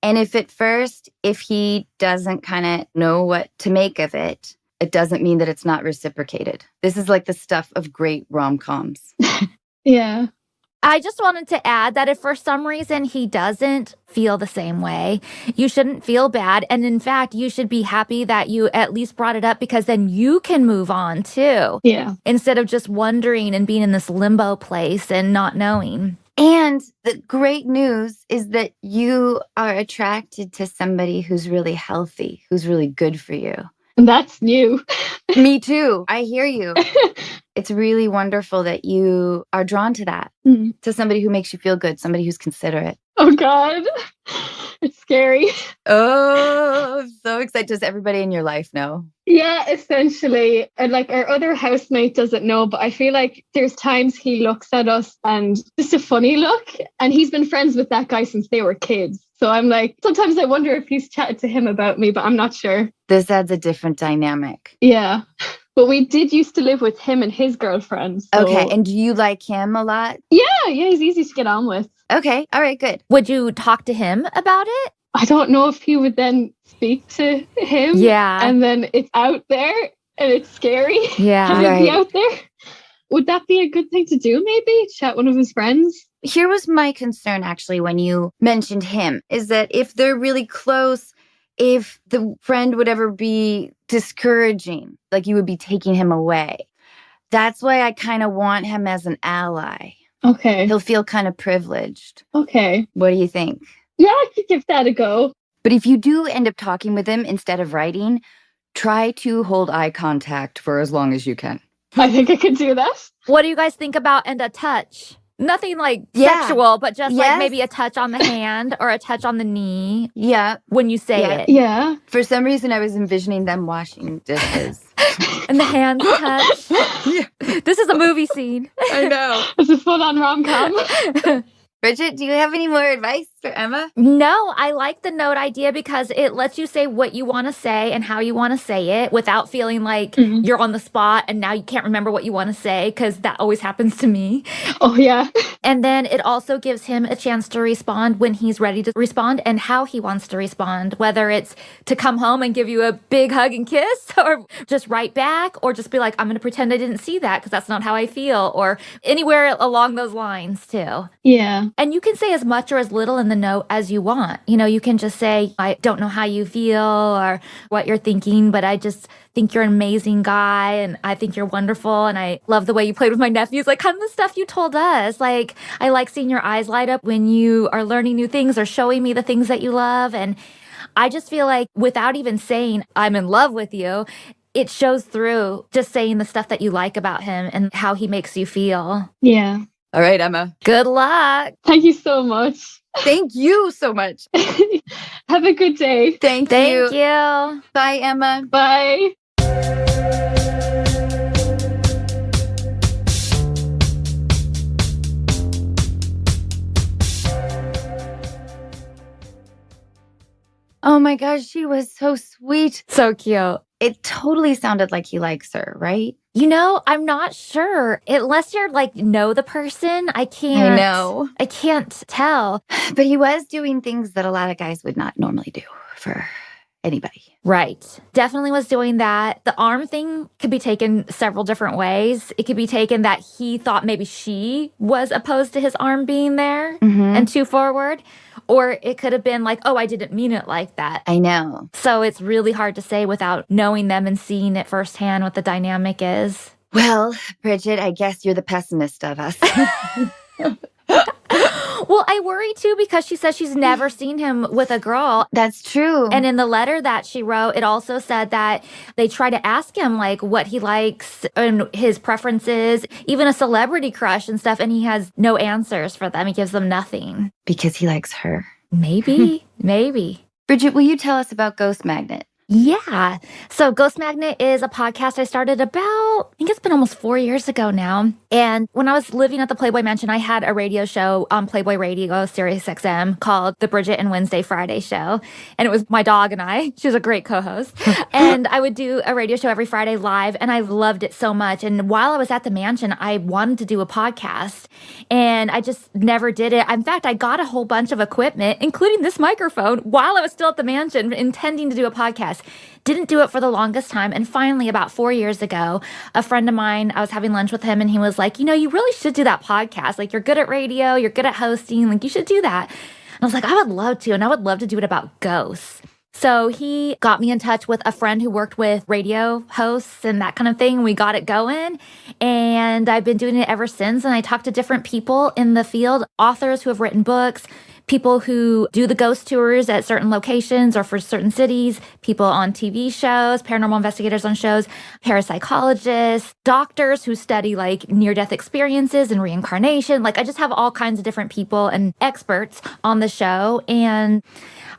[SPEAKER 2] And if at first, if he doesn't kind of know what to make of it, it doesn't mean that it's not reciprocated. This is like the stuff of great rom-coms.
[SPEAKER 4] Yeah.
[SPEAKER 1] I just wanted to add that if for some reason he doesn't feel the same way, you shouldn't feel bad. And in fact, you should be happy that you at least brought it up because then you can move on too.
[SPEAKER 4] Yeah.
[SPEAKER 1] Instead of just wondering and being in this limbo place and not knowing.
[SPEAKER 2] And the great news is that you are attracted to somebody who's really healthy, who's really good for you.
[SPEAKER 4] That's new.
[SPEAKER 2] Me too. I hear you. It's really wonderful that you are drawn to that, to somebody who makes you feel good, somebody who's considerate.
[SPEAKER 4] Oh, God. It's scary.
[SPEAKER 2] Oh, I'm so excited. Does everybody in your life know?
[SPEAKER 4] Yeah, essentially. And like our other housemate doesn't know, but I feel like there's times he looks at us and just a funny look. And he's been friends with that guy since they were kids. So I'm like, sometimes I wonder if he's chatted to him about me, but I'm not sure.
[SPEAKER 2] This adds a different dynamic.
[SPEAKER 4] Yeah. But we did used to live with him and his girlfriend. So.
[SPEAKER 2] Okay. And do you like him a lot?
[SPEAKER 4] Yeah, he's easy to get on with.
[SPEAKER 2] Okay. All right, good.
[SPEAKER 1] Would you talk to him about it?
[SPEAKER 4] I don't know if he would then speak to him.
[SPEAKER 1] Yeah.
[SPEAKER 4] And then it's out there and it's scary.
[SPEAKER 1] Yeah.
[SPEAKER 4] Having be out there. Would that be a good thing to do, maybe? Chat one of his friends?
[SPEAKER 2] Here was my concern actually when you mentioned him, is that if they're really close, if the friend would ever be discouraging, like you would be taking him away. That's why I kind of want him as an ally.
[SPEAKER 4] Okay.
[SPEAKER 2] He'll feel kind of privileged.
[SPEAKER 4] Okay.
[SPEAKER 2] What do you think?
[SPEAKER 4] Yeah, I could give that a go.
[SPEAKER 2] But if you do end up talking with him instead of writing, try to hold eye contact for as long as you can.
[SPEAKER 4] I think I could do that.
[SPEAKER 1] What do you guys think about and a touch? Nothing like
[SPEAKER 2] Yeah.
[SPEAKER 1] sexual, but just like
[SPEAKER 2] Yes.
[SPEAKER 1] maybe a touch on the hand or a touch on the knee
[SPEAKER 2] Yeah.
[SPEAKER 1] when you say
[SPEAKER 2] Yeah.
[SPEAKER 1] it.
[SPEAKER 4] Yeah.
[SPEAKER 2] For some reason, I was envisioning them washing dishes.
[SPEAKER 1] And the hands touch.
[SPEAKER 2] Yeah.
[SPEAKER 1] This is a movie scene.
[SPEAKER 2] I know.
[SPEAKER 4] It's a full-on rom-com.
[SPEAKER 2] Bridget, do you have any more advice for Emma?
[SPEAKER 1] No, I like the note idea because it lets you say what you want to say and how you want to say it without feeling like you're on the spot and now you can't remember what you want to say, because that always happens to me.
[SPEAKER 4] Oh, yeah.
[SPEAKER 1] And then it also gives him a chance to respond when he's ready to respond and how he wants to respond, whether it's to come home and give you a big hug and kiss or just write back or just be like, I'm going to pretend I didn't see that because that's not how I feel, or anywhere along those lines too.
[SPEAKER 4] Yeah.
[SPEAKER 1] And you can say as much or as little in the note as you want. You know, you can just say, I don't know how you feel or what you're thinking, but I just think you're an amazing guy and I think you're wonderful and I love the way you played with my nephews. Like kind of the stuff you told us. Like, I like seeing your eyes light up when you are learning new things or showing me the things that you love. And I just feel like without even saying, I'm in love with you, it shows through just saying the stuff that you like about him and how he makes you feel.
[SPEAKER 4] Yeah.
[SPEAKER 2] All right, Emma.
[SPEAKER 1] Good luck.
[SPEAKER 4] Thank you so much.
[SPEAKER 2] Thank you so much.
[SPEAKER 4] Have a good day.
[SPEAKER 2] Thank
[SPEAKER 1] Thank
[SPEAKER 2] you.
[SPEAKER 1] you.
[SPEAKER 2] Bye, Emma.
[SPEAKER 4] Bye.
[SPEAKER 2] Oh my gosh, she was so sweet.
[SPEAKER 1] So cute.
[SPEAKER 2] It totally sounded like he likes her, right?
[SPEAKER 1] You know, I'm not sure. Unless you're like know the person, I can't.
[SPEAKER 2] I know.
[SPEAKER 1] I can't tell.
[SPEAKER 2] But he was doing things that a lot of guys would not normally do for anybody.
[SPEAKER 1] Right. Definitely was doing that. The arm thing could be taken several different ways. It could be taken that he thought maybe she was opposed to his arm being there and too forward. Or it could have been like, oh, I didn't mean it like that.
[SPEAKER 2] I know.
[SPEAKER 1] So it's really hard to say without knowing them and seeing it firsthand what the dynamic is.
[SPEAKER 2] Well, Bridget, I guess you're the pessimist of us.
[SPEAKER 1] Well, I worry too because she says she's never seen him with a girl.
[SPEAKER 2] That's true.
[SPEAKER 1] And in the letter that she wrote, it also said that they try to ask him like what he likes and his preferences, even a celebrity crush and stuff. And he has no answers for them. He gives them nothing.
[SPEAKER 2] Because he likes her.
[SPEAKER 1] Maybe, maybe.
[SPEAKER 2] Bridget, will you tell us about Ghost Magnet?
[SPEAKER 1] Yeah. So Ghost Magnet is a podcast I started about, I think it's been almost 4 years ago now. And when I was living at the Playboy Mansion, I had a radio show on Playboy Radio, Sirius XM, called The Bridget and Wednesday Friday Show. And it was my dog and I. She was a great co-host. And I would do a radio show every Friday live, and I loved it so much. And while I was at the mansion, I wanted to do a podcast, and I just never did it. In fact, I got a whole bunch of equipment, including this microphone, while I was still at the mansion, intending to do a podcast. Didn't do it for the longest time. And finally, about 4 years ago, a friend of mine, I was having lunch with him and he was like, you know, you really should do that podcast. Like, you're good at radio, you're good at hosting, like, you should do that. And I was like, I would love to. And I would love to do it about ghosts. So he got me in touch with a friend who worked with radio hosts and that kind of thing. We got it going, and I've been doing it ever since. And I talked to different people in the field, authors who have written books, people who do the ghost tours at certain locations or for certain cities, people on TV shows, paranormal investigators on shows, parapsychologists, doctors who study like near-death experiences and reincarnation. Like, I just have all kinds of different people and experts on the show, and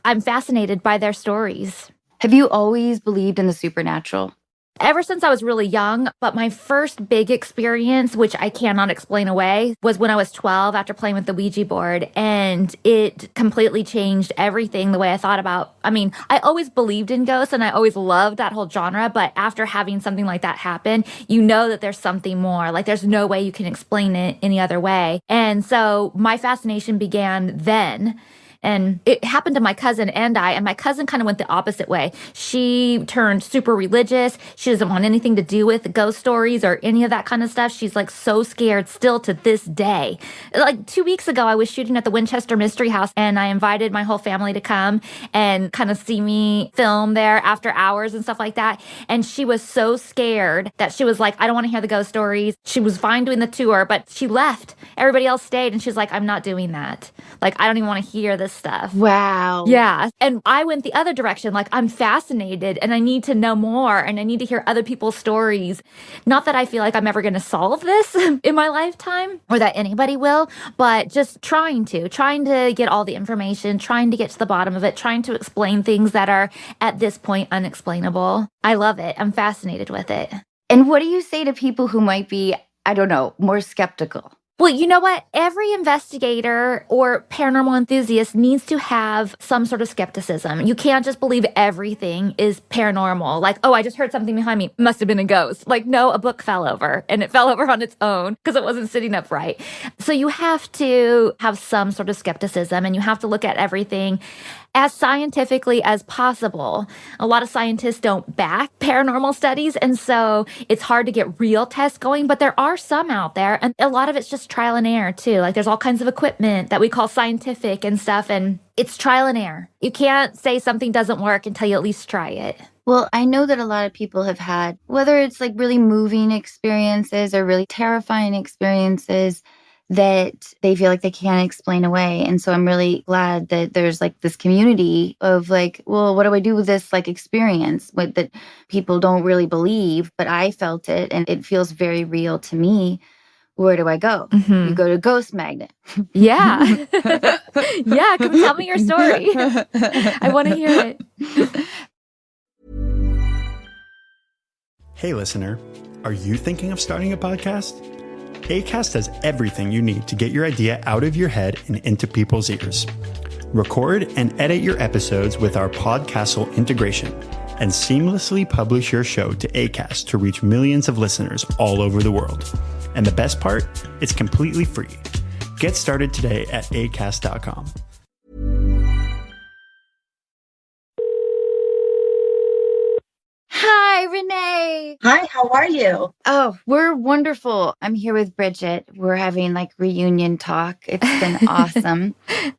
[SPEAKER 1] I'm fascinated by their stories.
[SPEAKER 2] Have you always believed in the supernatural?
[SPEAKER 1] Ever since I was really young, but my first big experience, which I cannot explain away, was when I was 12 after playing with the Ouija board. And it completely changed everything, the way I thought about. I mean, I always believed in ghosts and I always loved that whole genre. But after having something like that happen, you know that there's something more. Like, there's no way you can explain it any other way. And so my fascination began then. And it happened to my cousin and my cousin kind of went the opposite way. She turned super religious. She doesn't want anything to do with ghost stories or any of that kind of stuff. She's like so scared still to this day. Like 2 weeks ago, I was shooting at the Winchester Mystery House and I invited my whole family to come and kind of see me film there after hours and stuff like that. And she was so scared that she was like, I don't want to hear the ghost stories. She was fine doing the tour, but she left. Everybody else stayed. And she's like, I'm not doing that. Like, I don't even want to hear this stuff.
[SPEAKER 2] Wow.
[SPEAKER 1] Yeah. And I went the other direction. Like, I'm fascinated and I need to know more and I need to hear other people's stories. Not that I feel like I'm ever going to solve this in my lifetime or that anybody will, but just trying to get all the information, trying to get to the bottom of it, trying to explain things that are at this point unexplainable. I love it. I'm fascinated with it.
[SPEAKER 2] And what do you say to people who might be, I don't know, more skeptical?
[SPEAKER 1] Well, you know what? Every investigator or paranormal enthusiast needs to have some sort of skepticism. You can't just believe everything is paranormal. Like, oh, I just heard something behind me. Must have been a ghost. Like, no, a book fell over and it fell over on its own because it wasn't sitting upright. So you have to have some sort of skepticism and you have to look at everything as scientifically as possible. A lot of scientists don't back paranormal studies, and so it's hard to get real tests going, but there are some out there, and a lot of it's just trial and error too. Like there's all kinds of equipment that we call scientific and stuff, and it's trial and error. You can't say something doesn't work until you at least try it.
[SPEAKER 2] Well, I know that a lot of people have had, whether it's like really moving experiences or really terrifying experiences, that they feel like they can't explain away. And so I'm really glad that there's like this community of like, well, what do I do with this like experience that people don't really believe, but I felt it and it feels very real to me. Where do I go?
[SPEAKER 1] Mm-hmm.
[SPEAKER 2] You go to Ghost Magnet.
[SPEAKER 1] Yeah. Yeah, come tell me your story. I want to hear it.
[SPEAKER 3] Hey, listener, are you thinking of starting a podcast? Acast has everything you need to get your idea out of your head and into people's ears. Record and edit your episodes with our Podcastle integration and seamlessly publish your show to Acast to reach millions of listeners all over the world. And the best part, it's completely free. Get started today at acast.com.
[SPEAKER 2] Hi, Renee.
[SPEAKER 5] Hi, how are you?
[SPEAKER 2] Oh, we're wonderful. I'm here with Bridget. We're having like reunion talk. It's been awesome.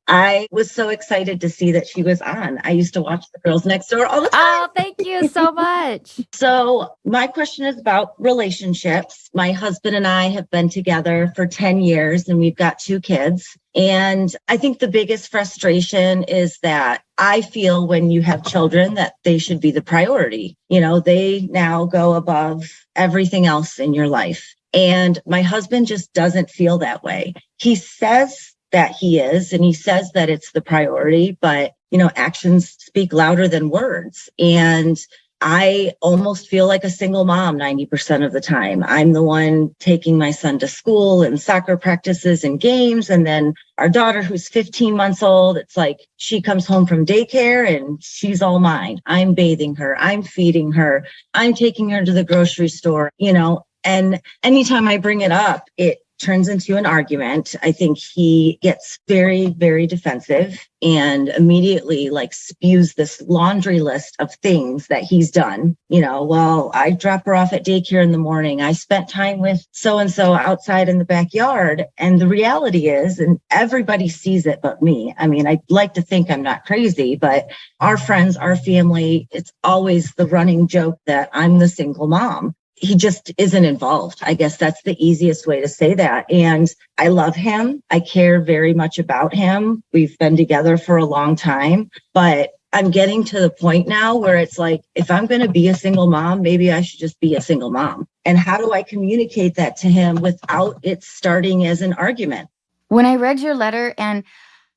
[SPEAKER 5] I was so excited to see that she was on. I used to watch The Girls Next Door all the time.
[SPEAKER 1] Oh, thank you so much.
[SPEAKER 5] So my question is about relationships. My husband and I have been together for 10 years and we've got 2 kids. And I think the biggest frustration is that I feel when you have children that they should be the priority. You know, they now go above everything else in your life. And my husband just doesn't feel that way. He says that he is, and he says that it's the priority, but, you know, actions speak louder than words. And I almost feel like a single mom 90% of the time. I'm the one taking my son to school and soccer practices and games. And then our daughter, who's 15 months old, it's like she comes home from daycare and she's all mine. I'm bathing her. I'm feeding her. I'm taking her to the grocery store, you know, and anytime I bring it up, it turns into an argument. I think he gets very, very defensive and immediately like spews this laundry list of things that he's done. You know, well, I drop her off at daycare in the morning. I spent time with so-and-so outside in the backyard. And the reality is, and everybody sees it but me. I mean, I'd like to think I'm not crazy, but our friends, our family, it's always the running joke that I'm the single mom. He just isn't involved. I guess that's the easiest way to say that. And I love him. I care very much about him. We've been together for a long time, but I'm getting to the point now where it's like, if I'm going to be a single mom, maybe I should just be a single mom. And how do I communicate that to him without it starting as an argument?
[SPEAKER 2] When I read your letter, and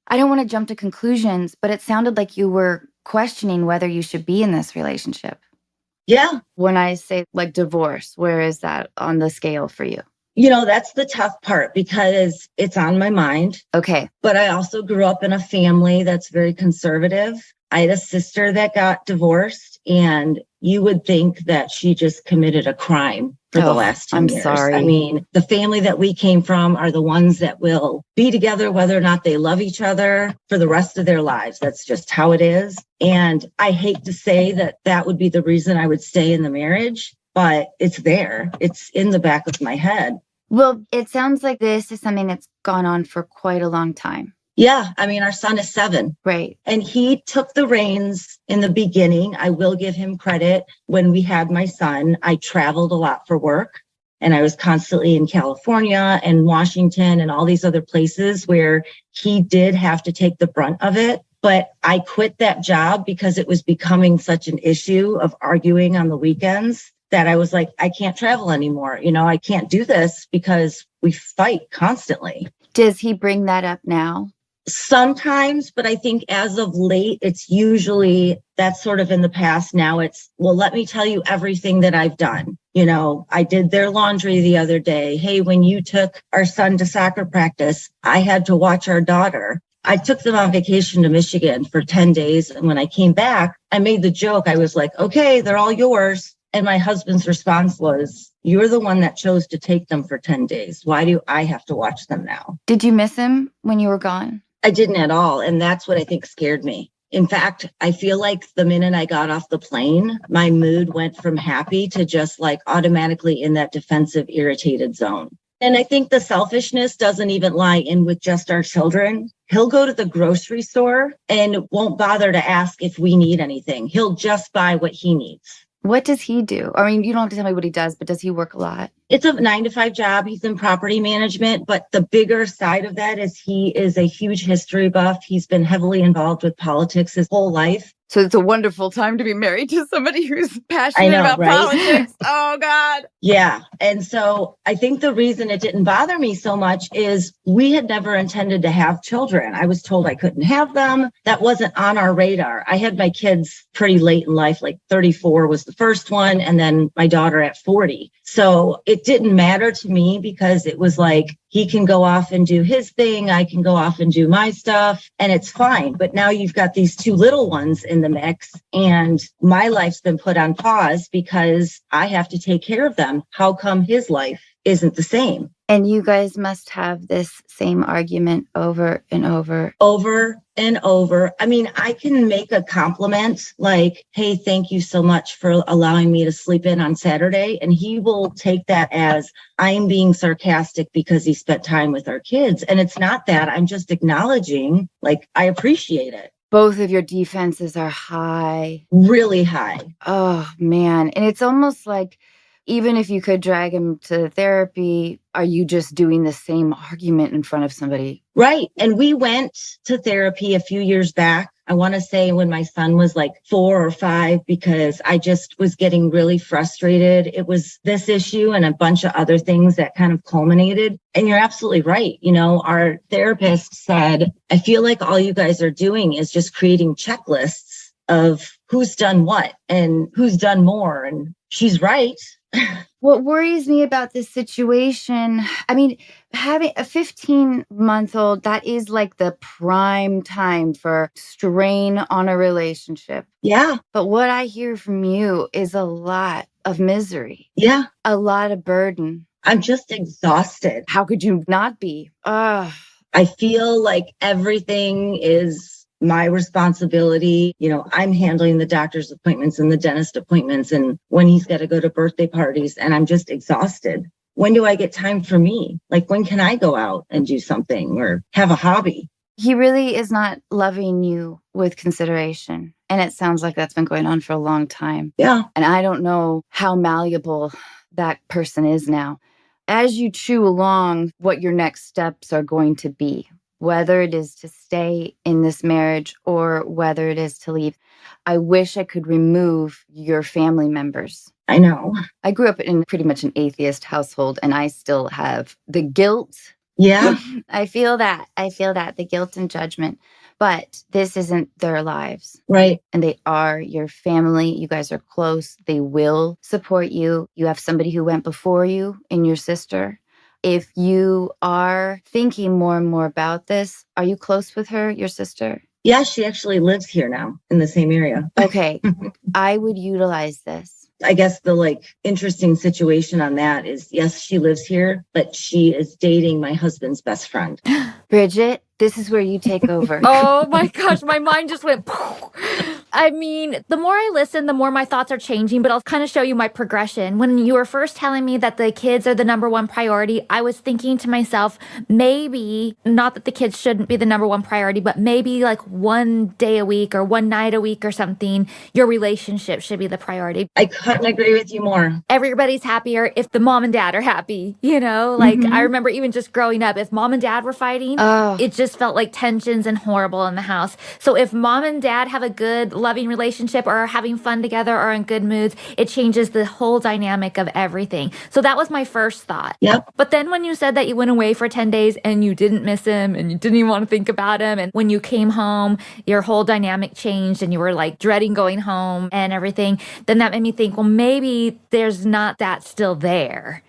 [SPEAKER 2] I don't want to jump to conclusions, but it sounded like you were questioning whether you should be in this relationship.
[SPEAKER 5] Yeah.
[SPEAKER 2] When I say like divorce, where is that on the scale for you?
[SPEAKER 5] You know, that's the tough part because it's on my mind.
[SPEAKER 2] Okay.
[SPEAKER 5] But I also grew up in a family that's very conservative. I had a sister that got divorced and you would think that she just committed a crime for the last 10
[SPEAKER 2] I'm
[SPEAKER 5] years.
[SPEAKER 2] sorry.
[SPEAKER 5] I mean, the family that we came from are the ones that will be together whether or not they love each other for the rest of their lives. That's just how it is. And I hate to say that that would be the reason I would stay in the marriage, but it's there. It's in the back of my head.
[SPEAKER 2] Well, it sounds like this is something that's gone on for quite a long time.
[SPEAKER 5] Yeah. I mean, our son is 7.
[SPEAKER 2] Right.
[SPEAKER 5] And he took the reins in the beginning. I will give him credit. When we had my son, I traveled a lot for work, and I was constantly in California and Washington and all these other places where he did have to take the brunt of it. But I quit that job because it was becoming such an issue of arguing on the weekends that I was like, I can't travel anymore. I can't do this because we fight constantly.
[SPEAKER 2] Does he bring that up now?
[SPEAKER 5] Sometimes, but I think as of late, it's usually that's sort of in the past. Now it's, well, let me tell you everything that I've done. I did their laundry the other day. Hey, when you took our son to soccer practice, I had to watch our daughter. I took them on vacation to Michigan for 10 days. And when I came back, I made the joke. I was like, okay, they're all yours. And my husband's response was, you're the one that chose to take them for 10 days. Why do I have to watch them now?
[SPEAKER 2] Did you miss him when you were gone?
[SPEAKER 5] I didn't at all. And that's what I think scared me. In fact, I feel like the minute I got off the plane, my mood went from happy to just like automatically in that defensive, irritated zone. And I think the selfishness doesn't even lie in with just our children. He'll go to the grocery store and won't bother to ask if we need anything. He'll just buy what he needs.
[SPEAKER 2] What does he do? I mean, you don't have to tell me what he does, but does he work a lot?
[SPEAKER 5] It's a 9-to-5 job. He's in property management, but the bigger side of that is he is a huge history buff. He's been heavily involved with politics his whole life.
[SPEAKER 2] So it's a wonderful time to be married to somebody who's passionate about politics. Oh, God.
[SPEAKER 5] Yeah. And so I think the reason it didn't bother me so much is we had never intended to have children. I was told I couldn't have them. That wasn't on our radar. I had my kids pretty late in life, like 34 was the first one, and then my daughter at 40. So it didn't matter to me because it was like, he can go off and do his thing. I can go off and do my stuff, and it's fine. But now you've got these 2 little ones in the mix, and my life's been put on pause because I have to take care of them. How come his life isn't the same?
[SPEAKER 2] And you guys must have this same argument over and over.
[SPEAKER 5] Over and over. I mean, I can make a compliment like, hey, thank you so much for allowing me to sleep in on Saturday. And he will take that as I'm being sarcastic because he spent time with our kids. And it's not that. I'm just acknowledging, like, I appreciate it.
[SPEAKER 2] Both of your defenses are high.
[SPEAKER 5] Really high.
[SPEAKER 2] Oh, man. And it's almost like, even if you could drag him to therapy, are you just doing the same argument in front of somebody?
[SPEAKER 5] Right. And we went to therapy a few years back. I want to say when my son was like 4 or 5, because I just was getting really frustrated. It was this issue and a bunch of other things that kind of culminated. And you're absolutely right. Our therapist said, I feel like all you guys are doing is just creating checklists of who's done what and who's done more. And she's right.
[SPEAKER 2] What worries me about this situation, I mean, having a 15-month-old, that is like the prime time for strain on a relationship.
[SPEAKER 5] Yeah.
[SPEAKER 2] But what I hear from you is a lot of misery.
[SPEAKER 5] Yeah.
[SPEAKER 2] A lot of burden.
[SPEAKER 5] I'm just exhausted.
[SPEAKER 2] How could you not be?
[SPEAKER 5] I feel like everything is my responsibility. I'm handling the doctor's appointments and the dentist appointments and when he's got to go to birthday parties, and I'm just exhausted. When do I get time for me? Like, when can I go out and do something or have a hobby?
[SPEAKER 2] He really is not loving you with consideration. And it sounds like that's been going on for a long time.
[SPEAKER 5] Yeah.
[SPEAKER 2] And I don't know how malleable that person is now. As you chew along what your next steps are going to be, whether it is to stay in this marriage or whether it is to leave, I wish I could remove your family members.
[SPEAKER 5] I know.
[SPEAKER 2] I grew up in pretty much an atheist household, and I still have the guilt.
[SPEAKER 5] Yeah.
[SPEAKER 2] I feel that, the guilt and judgment. But this isn't their lives.
[SPEAKER 5] Right.
[SPEAKER 2] And they are your family. You guys are close. They will support you. You have somebody who went before you and your sister. If you are thinking more and more about this, are you close with her, your sister?
[SPEAKER 5] Yeah, she actually lives here now in the same area.
[SPEAKER 2] Okay. I would utilize this.
[SPEAKER 5] I guess the interesting situation on that is, yes, she lives here, but she is dating my husband's best friend.
[SPEAKER 2] Bridget, this is where you take over.
[SPEAKER 1] Oh my gosh, my mind just went. I mean, the more I listen, the more my thoughts are changing, but I'll kind of show you my progression. When you were first telling me that the kids are the number one priority, I was thinking to myself, maybe, not that the kids shouldn't be the number one priority, but maybe like one day a week or one night a week or something, your relationship should be the priority.
[SPEAKER 5] I couldn't agree with you more.
[SPEAKER 1] Everybody's happier if the mom and dad are happy, I remember even just growing up, if mom and dad were fighting, it just felt like tensions and horrible in the house. So if mom and dad have a good, loving relationship or are having fun together or in good moods, it changes the whole dynamic of everything. So that was my first thought.
[SPEAKER 5] Yep.
[SPEAKER 1] But then when you said that you went away for 10 days and you didn't miss him and you didn't even want to think about him, and when you came home, your whole dynamic changed and you were like dreading going home and everything, then that made me think, well, maybe there's not that still there.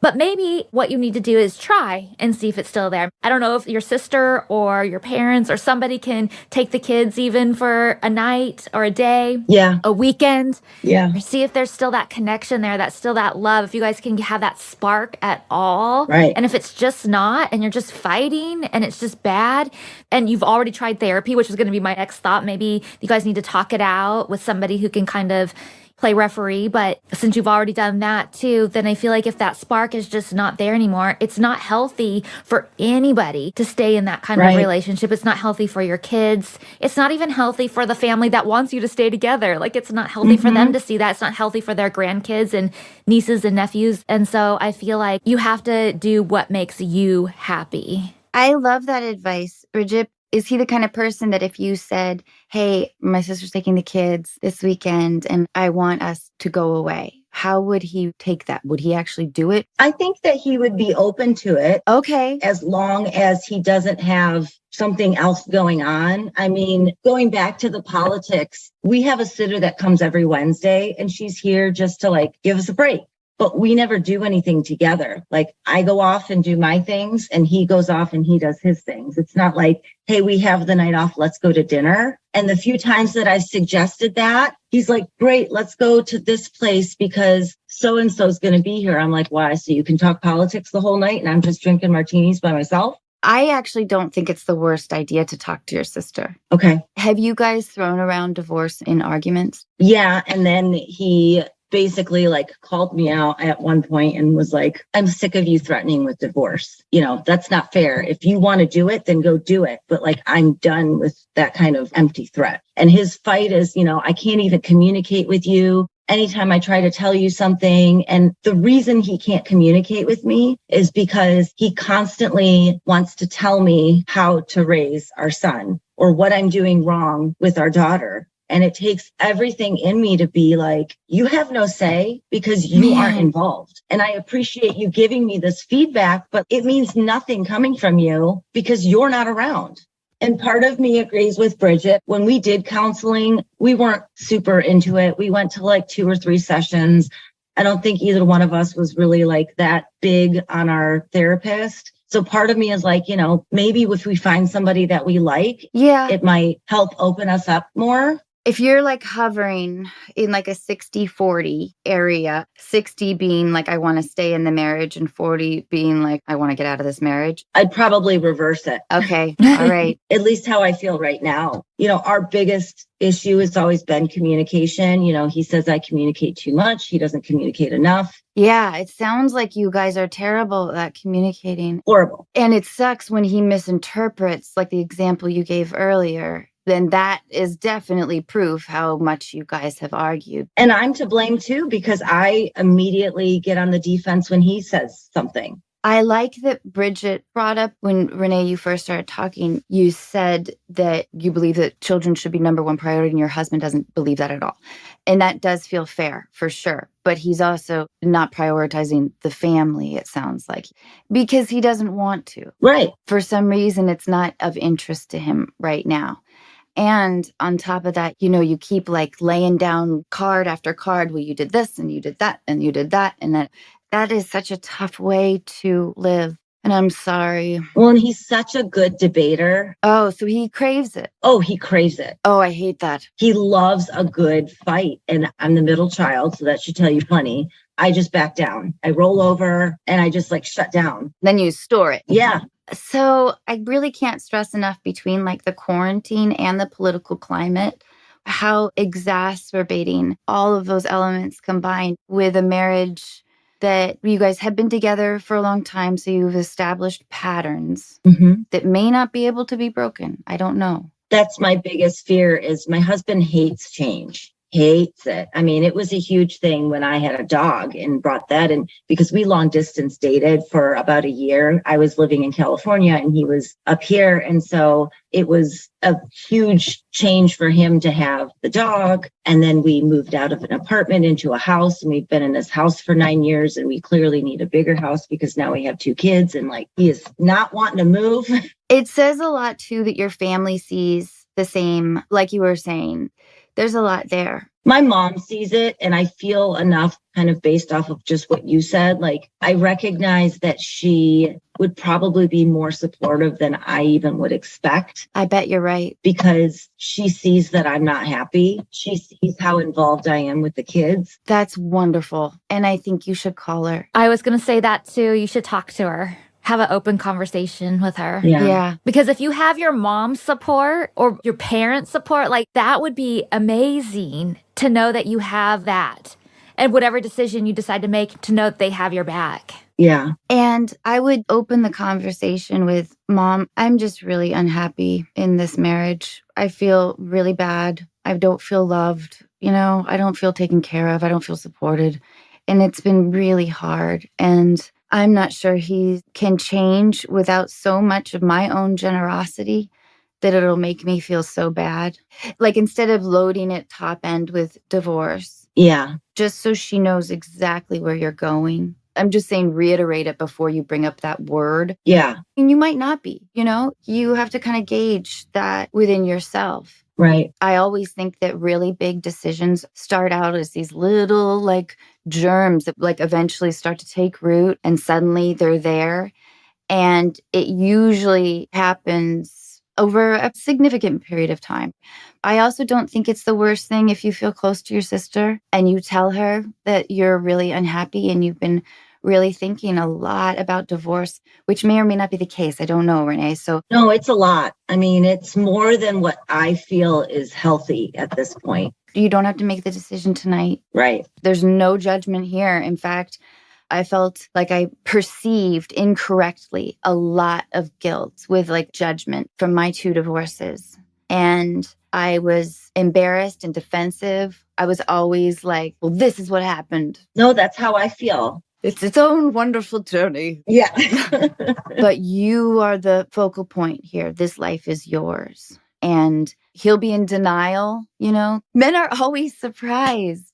[SPEAKER 1] But maybe what you need to do is try and see if it's still there. I don't know if your sister or your parents or somebody can take the kids even for a night or a day, a weekend.
[SPEAKER 5] Yeah.
[SPEAKER 1] Or see if there's still that connection there, that's still that love, if you guys can have that spark at all.
[SPEAKER 5] Right.
[SPEAKER 1] And if it's just not, and you're just fighting and it's just bad, and you've already tried therapy, which was going to be my next thought, maybe you guys need to talk it out with somebody who can kind of play referee. But since you've already done that too, then I feel like if that spark is just not there anymore, it's not healthy for anybody to stay in that kind of relationship. It's not healthy for your kids. It's not even healthy for the family that wants you to stay together. Like, it's not healthy for them to see that. It's not healthy for their grandkids and nieces and nephews. And so I feel like you have to do what makes you happy.
[SPEAKER 2] I love that advice, Bridget. Is he the kind of person that if you said, hey, my sister's taking the kids this weekend and I want us to go away, how would he take that? Would he actually do it?
[SPEAKER 5] I think that he would be open to it.
[SPEAKER 2] Okay.
[SPEAKER 5] As long as he doesn't have something else going on. I mean, going back to the politics, we have a sitter that comes every Wednesday and she's here just to give us a break. But we never do anything together. Like, I go off and do my things and he goes off and he does his things. It's not like, hey, we have the night off, let's go to dinner. And the few times that I've suggested that, he's like, great, let's go to this place because so-and-so is going to be here. I'm like, why? So you can talk politics the whole night and I'm just drinking martinis by myself?
[SPEAKER 2] I actually don't think it's the worst idea to talk to your sister.
[SPEAKER 5] Okay.
[SPEAKER 2] Have you guys thrown around divorce in arguments?
[SPEAKER 5] Yeah. And then he basically called me out at one point and was like, I'm sick of you threatening with divorce. That's not fair. If you want to do it, then go do it. But I'm done with that kind of empty threat. And his fight is, I can't even communicate with you. Anytime I try to tell you something. And the reason he can't communicate with me is because he constantly wants to tell me how to raise our son or what I'm doing wrong with our daughter. And it takes everything in me to be like, you have no say because you aren't involved. And I appreciate you giving me this feedback, but it means nothing coming from you because you're not around. And part of me agrees with Bridget. When we did counseling, we weren't super into it. We went to 2 or 3 sessions. I don't think either one of us was really that big on our therapist. So part of me is maybe if we find somebody that we like, it might help open us up more.
[SPEAKER 2] If you're hovering in a 60-40 area, 60 being I want to stay in the marriage and 40 being I want to get out of this marriage,
[SPEAKER 5] I'd probably reverse it.
[SPEAKER 2] Okay. All right.
[SPEAKER 5] At least how I feel right now. Our biggest issue has always been communication. He says I communicate too much. He doesn't communicate enough.
[SPEAKER 2] Yeah, it sounds like you guys are terrible at communicating.
[SPEAKER 5] Horrible.
[SPEAKER 2] And it sucks when he misinterprets, the example you gave earlier. Then that is definitely proof how much you guys have argued.
[SPEAKER 5] And I'm to blame too, because I immediately get on the defense when he says something.
[SPEAKER 2] I like that Bridget brought up when, Renee, you first started talking, you said that you believe that children should be number one priority and your husband doesn't believe that at all. And that does feel fair, for sure. But he's also not prioritizing the family, it sounds like, because he doesn't want to.
[SPEAKER 5] Right.
[SPEAKER 2] For some reason, it's not of interest to him right now. And on top of that, you keep laying down card after card. Well, you did this and you did that and you did that. And that is such a tough way to live. And I'm sorry.
[SPEAKER 5] Well, and he's such a good debater.
[SPEAKER 2] Oh, so he craves it.
[SPEAKER 5] Oh, he craves it.
[SPEAKER 2] Oh, I hate that.
[SPEAKER 5] He loves a good fight. And I'm the middle child, so that should tell you plenty. I just back down. I roll over and I just like shut down.
[SPEAKER 2] Then you store it.
[SPEAKER 5] Yeah.
[SPEAKER 2] So I really can't stress enough between like the quarantine and the political climate, how exacerbating all of those elements combined with a marriage that you guys have been together for a long time. So you've established patterns that may not be able to be broken. I don't know.
[SPEAKER 5] That's my biggest fear is my husband hates change. Hates it. I mean, it was a huge thing when I had a dog and brought that in because we long distance dated for about a year. I was living in California and he was up here. And so it was a huge change for him to have the dog. And then we moved out of an apartment into a house and we've been in this house for 9 years and we clearly need a bigger house because now we have 2 kids and like he is not wanting to move.
[SPEAKER 2] It says a lot too that your family sees the same, like you were saying. There's a lot there.
[SPEAKER 5] My mom sees it and I feel enough kind of based off of just what you said. Like I recognize that she would probably be more supportive than I even would expect.
[SPEAKER 2] I bet you're right.
[SPEAKER 5] Because she sees that I'm not happy. She sees how involved I am with the kids.
[SPEAKER 2] That's wonderful. And I think you should call her.
[SPEAKER 1] I was going to say that too. You should talk to her. Have an open conversation with her.
[SPEAKER 2] Yeah.
[SPEAKER 1] Because if you have your mom's support or your parents' support, like that would be amazing to know that you have that. And whatever decision you decide to make, to know that they have your back.
[SPEAKER 5] Yeah.
[SPEAKER 2] And I would open the conversation with, Mom, I'm just really unhappy in this marriage. I feel really bad. I don't feel loved. I don't feel taken care of. I don't feel supported. And it's been really hard. And I'm not sure he can change without so much of my own generosity that it'll make me feel so bad. Like instead of loading it top end with divorce.
[SPEAKER 5] Yeah.
[SPEAKER 2] Just so she knows exactly where you're going. I'm just saying reiterate it before you bring up that word.
[SPEAKER 5] Yeah.
[SPEAKER 2] And you might not be, you have to kind of gauge that within yourself.
[SPEAKER 5] Right.
[SPEAKER 2] I always think that really big decisions start out as these little like germs that like eventually start to take root and suddenly they're there. And it usually happens over a significant period of time. I also don't think it's the worst thing if you feel close to your sister and you tell her that you're really unhappy and you've been really thinking a lot about divorce, which may or may not be the case. I don't know, Renee.
[SPEAKER 5] No, it's a lot. I mean, it's more than what I feel is healthy at this point.
[SPEAKER 2] You don't have to make the decision tonight.
[SPEAKER 5] Right.
[SPEAKER 2] There's no judgment here. In fact, I felt like I perceived incorrectly a lot of guilt with like judgment from my 2 divorces. And I was embarrassed and defensive. I was always like, well, this is what happened.
[SPEAKER 5] No, that's how I feel.
[SPEAKER 2] It's its own wonderful journey.
[SPEAKER 5] Yeah.
[SPEAKER 2] But you are the focal point here. This life is yours. And he'll be in denial, Men are always surprised.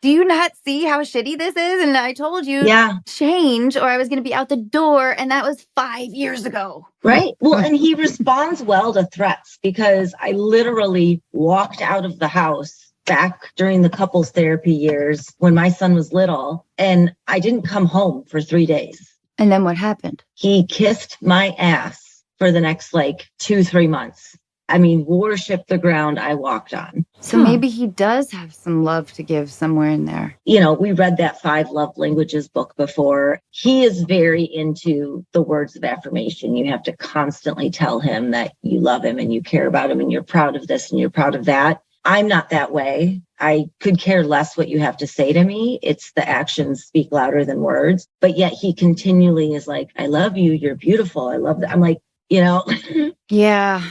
[SPEAKER 2] Do you not see how shitty this is? And I told you, change or I was going to be out the door. And that was 5 years ago.
[SPEAKER 5] Right. Well, and he responds well to threats because I literally walked out of the house back during the couples therapy years when my son was little and I didn't come home for 3 days.
[SPEAKER 2] And then what happened?
[SPEAKER 5] He kissed my ass for the next 2-3 months. I mean, worship the ground I walked on.
[SPEAKER 2] So maybe he does have some love to give somewhere in there.
[SPEAKER 5] We read that 5 Love Languages book before. He is very into the words of affirmation. You have to constantly tell him that you love him and you care about him and you're proud of this and you're proud of that. I'm not that way. I could care less what you have to say to me. It's the actions speak louder than words. But yet he continually is like, I love you. You're beautiful. I love that. I'm like,
[SPEAKER 2] Yeah.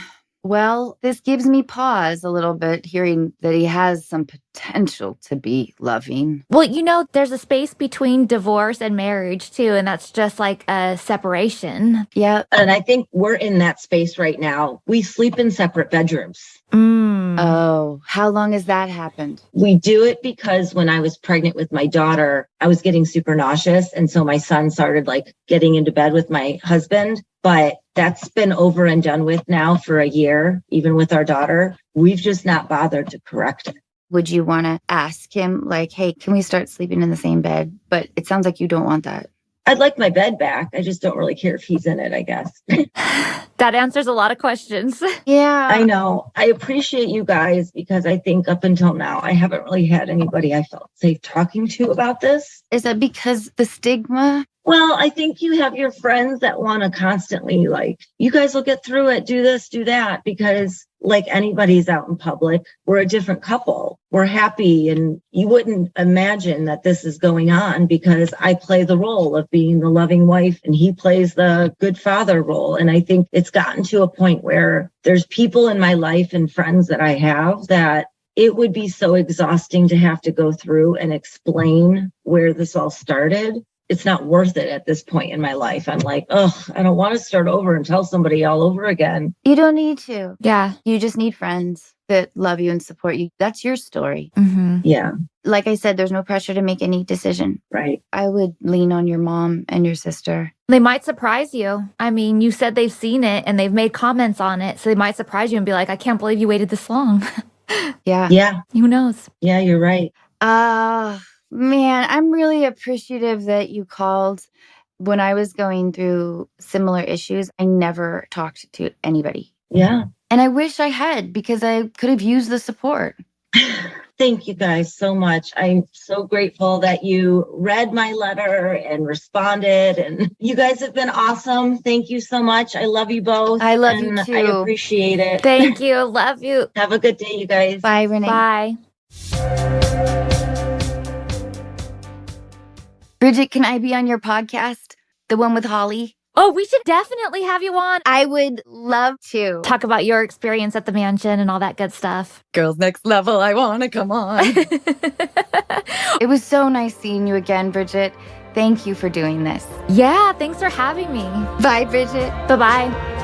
[SPEAKER 2] Well, this gives me pause a little bit hearing that he has some potential to be loving.
[SPEAKER 1] Well, there's a space between divorce and marriage too, and that's just like a separation.
[SPEAKER 2] Yeah.
[SPEAKER 5] And I think we're in that space right now. We sleep in separate bedrooms.
[SPEAKER 2] Oh, how long has that happened?
[SPEAKER 5] We do it because when I was pregnant with my daughter, I was getting super nauseous. And so my son started getting into bed with my husband. But that's been over and done with now for a year, even with our daughter. We've just not bothered to correct it.
[SPEAKER 2] Would you want to ask him hey, can we start sleeping in the same bed? But it sounds like you don't want that.
[SPEAKER 5] I'd like my bed back. I just don't really care if he's in it, I guess.
[SPEAKER 1] That answers a lot of questions.
[SPEAKER 2] Yeah.
[SPEAKER 5] I know. I appreciate you guys because I think up until now, I haven't really had anybody I felt safe talking to about this.
[SPEAKER 2] Is that because the stigma?
[SPEAKER 5] Well, I think you have your friends that want to constantly like, you guys will get through it, do this, do that, because like anybody's out in public, we're a different couple. We're happy. And you wouldn't imagine that this is going on because I play the role of being the loving wife and he plays the good father role. And I think it's gotten to a point where there's people in my life and friends that I have that it would be so exhausting to have to go through and explain where this all started. It's not worth it at this point in my life. I'm like, oh, I don't want to start over and tell somebody all over again.
[SPEAKER 2] You don't need to.
[SPEAKER 1] Yeah.
[SPEAKER 2] You just need friends that love you and support you. That's your story.
[SPEAKER 1] Mm-hmm.
[SPEAKER 5] Yeah,
[SPEAKER 2] Like I said, there's no pressure to make any decision.
[SPEAKER 5] right.
[SPEAKER 2] I would lean on your mom and your sister.
[SPEAKER 1] They might surprise you. I mean, you said they've seen it and they've made comments on it. So they might surprise you and be like, I can't believe you waited this long.
[SPEAKER 2] Yeah.
[SPEAKER 5] Yeah,
[SPEAKER 1] Who knows?
[SPEAKER 5] yeah, you're right.
[SPEAKER 2] Man, I'm really appreciative that you called. When I was going through similar issues, I never talked to anybody.
[SPEAKER 5] Yeah.
[SPEAKER 2] And I wish I had because I could have used the support.
[SPEAKER 5] Thank you guys so much. I'm so grateful that you read my letter and responded. And you guys have been awesome. Thank you so much. I love you both.
[SPEAKER 2] I love you
[SPEAKER 5] and
[SPEAKER 2] too.
[SPEAKER 5] I appreciate it.
[SPEAKER 1] Thank you. Love you.
[SPEAKER 5] Have a good day, you guys.
[SPEAKER 2] Bye, Renee.
[SPEAKER 1] Bye.
[SPEAKER 2] Bridget, can I be on your podcast? The one with Holly?
[SPEAKER 1] Oh, we should definitely have you on.
[SPEAKER 2] I would love to.
[SPEAKER 1] Talk about your experience at the mansion and all that good stuff.
[SPEAKER 2] Girls Next Level, I want to come on. It was so nice seeing you again, Bridget. Thank you for doing this.
[SPEAKER 1] Yeah, thanks for having me.
[SPEAKER 2] Bye, Bridget.
[SPEAKER 1] Bye-bye.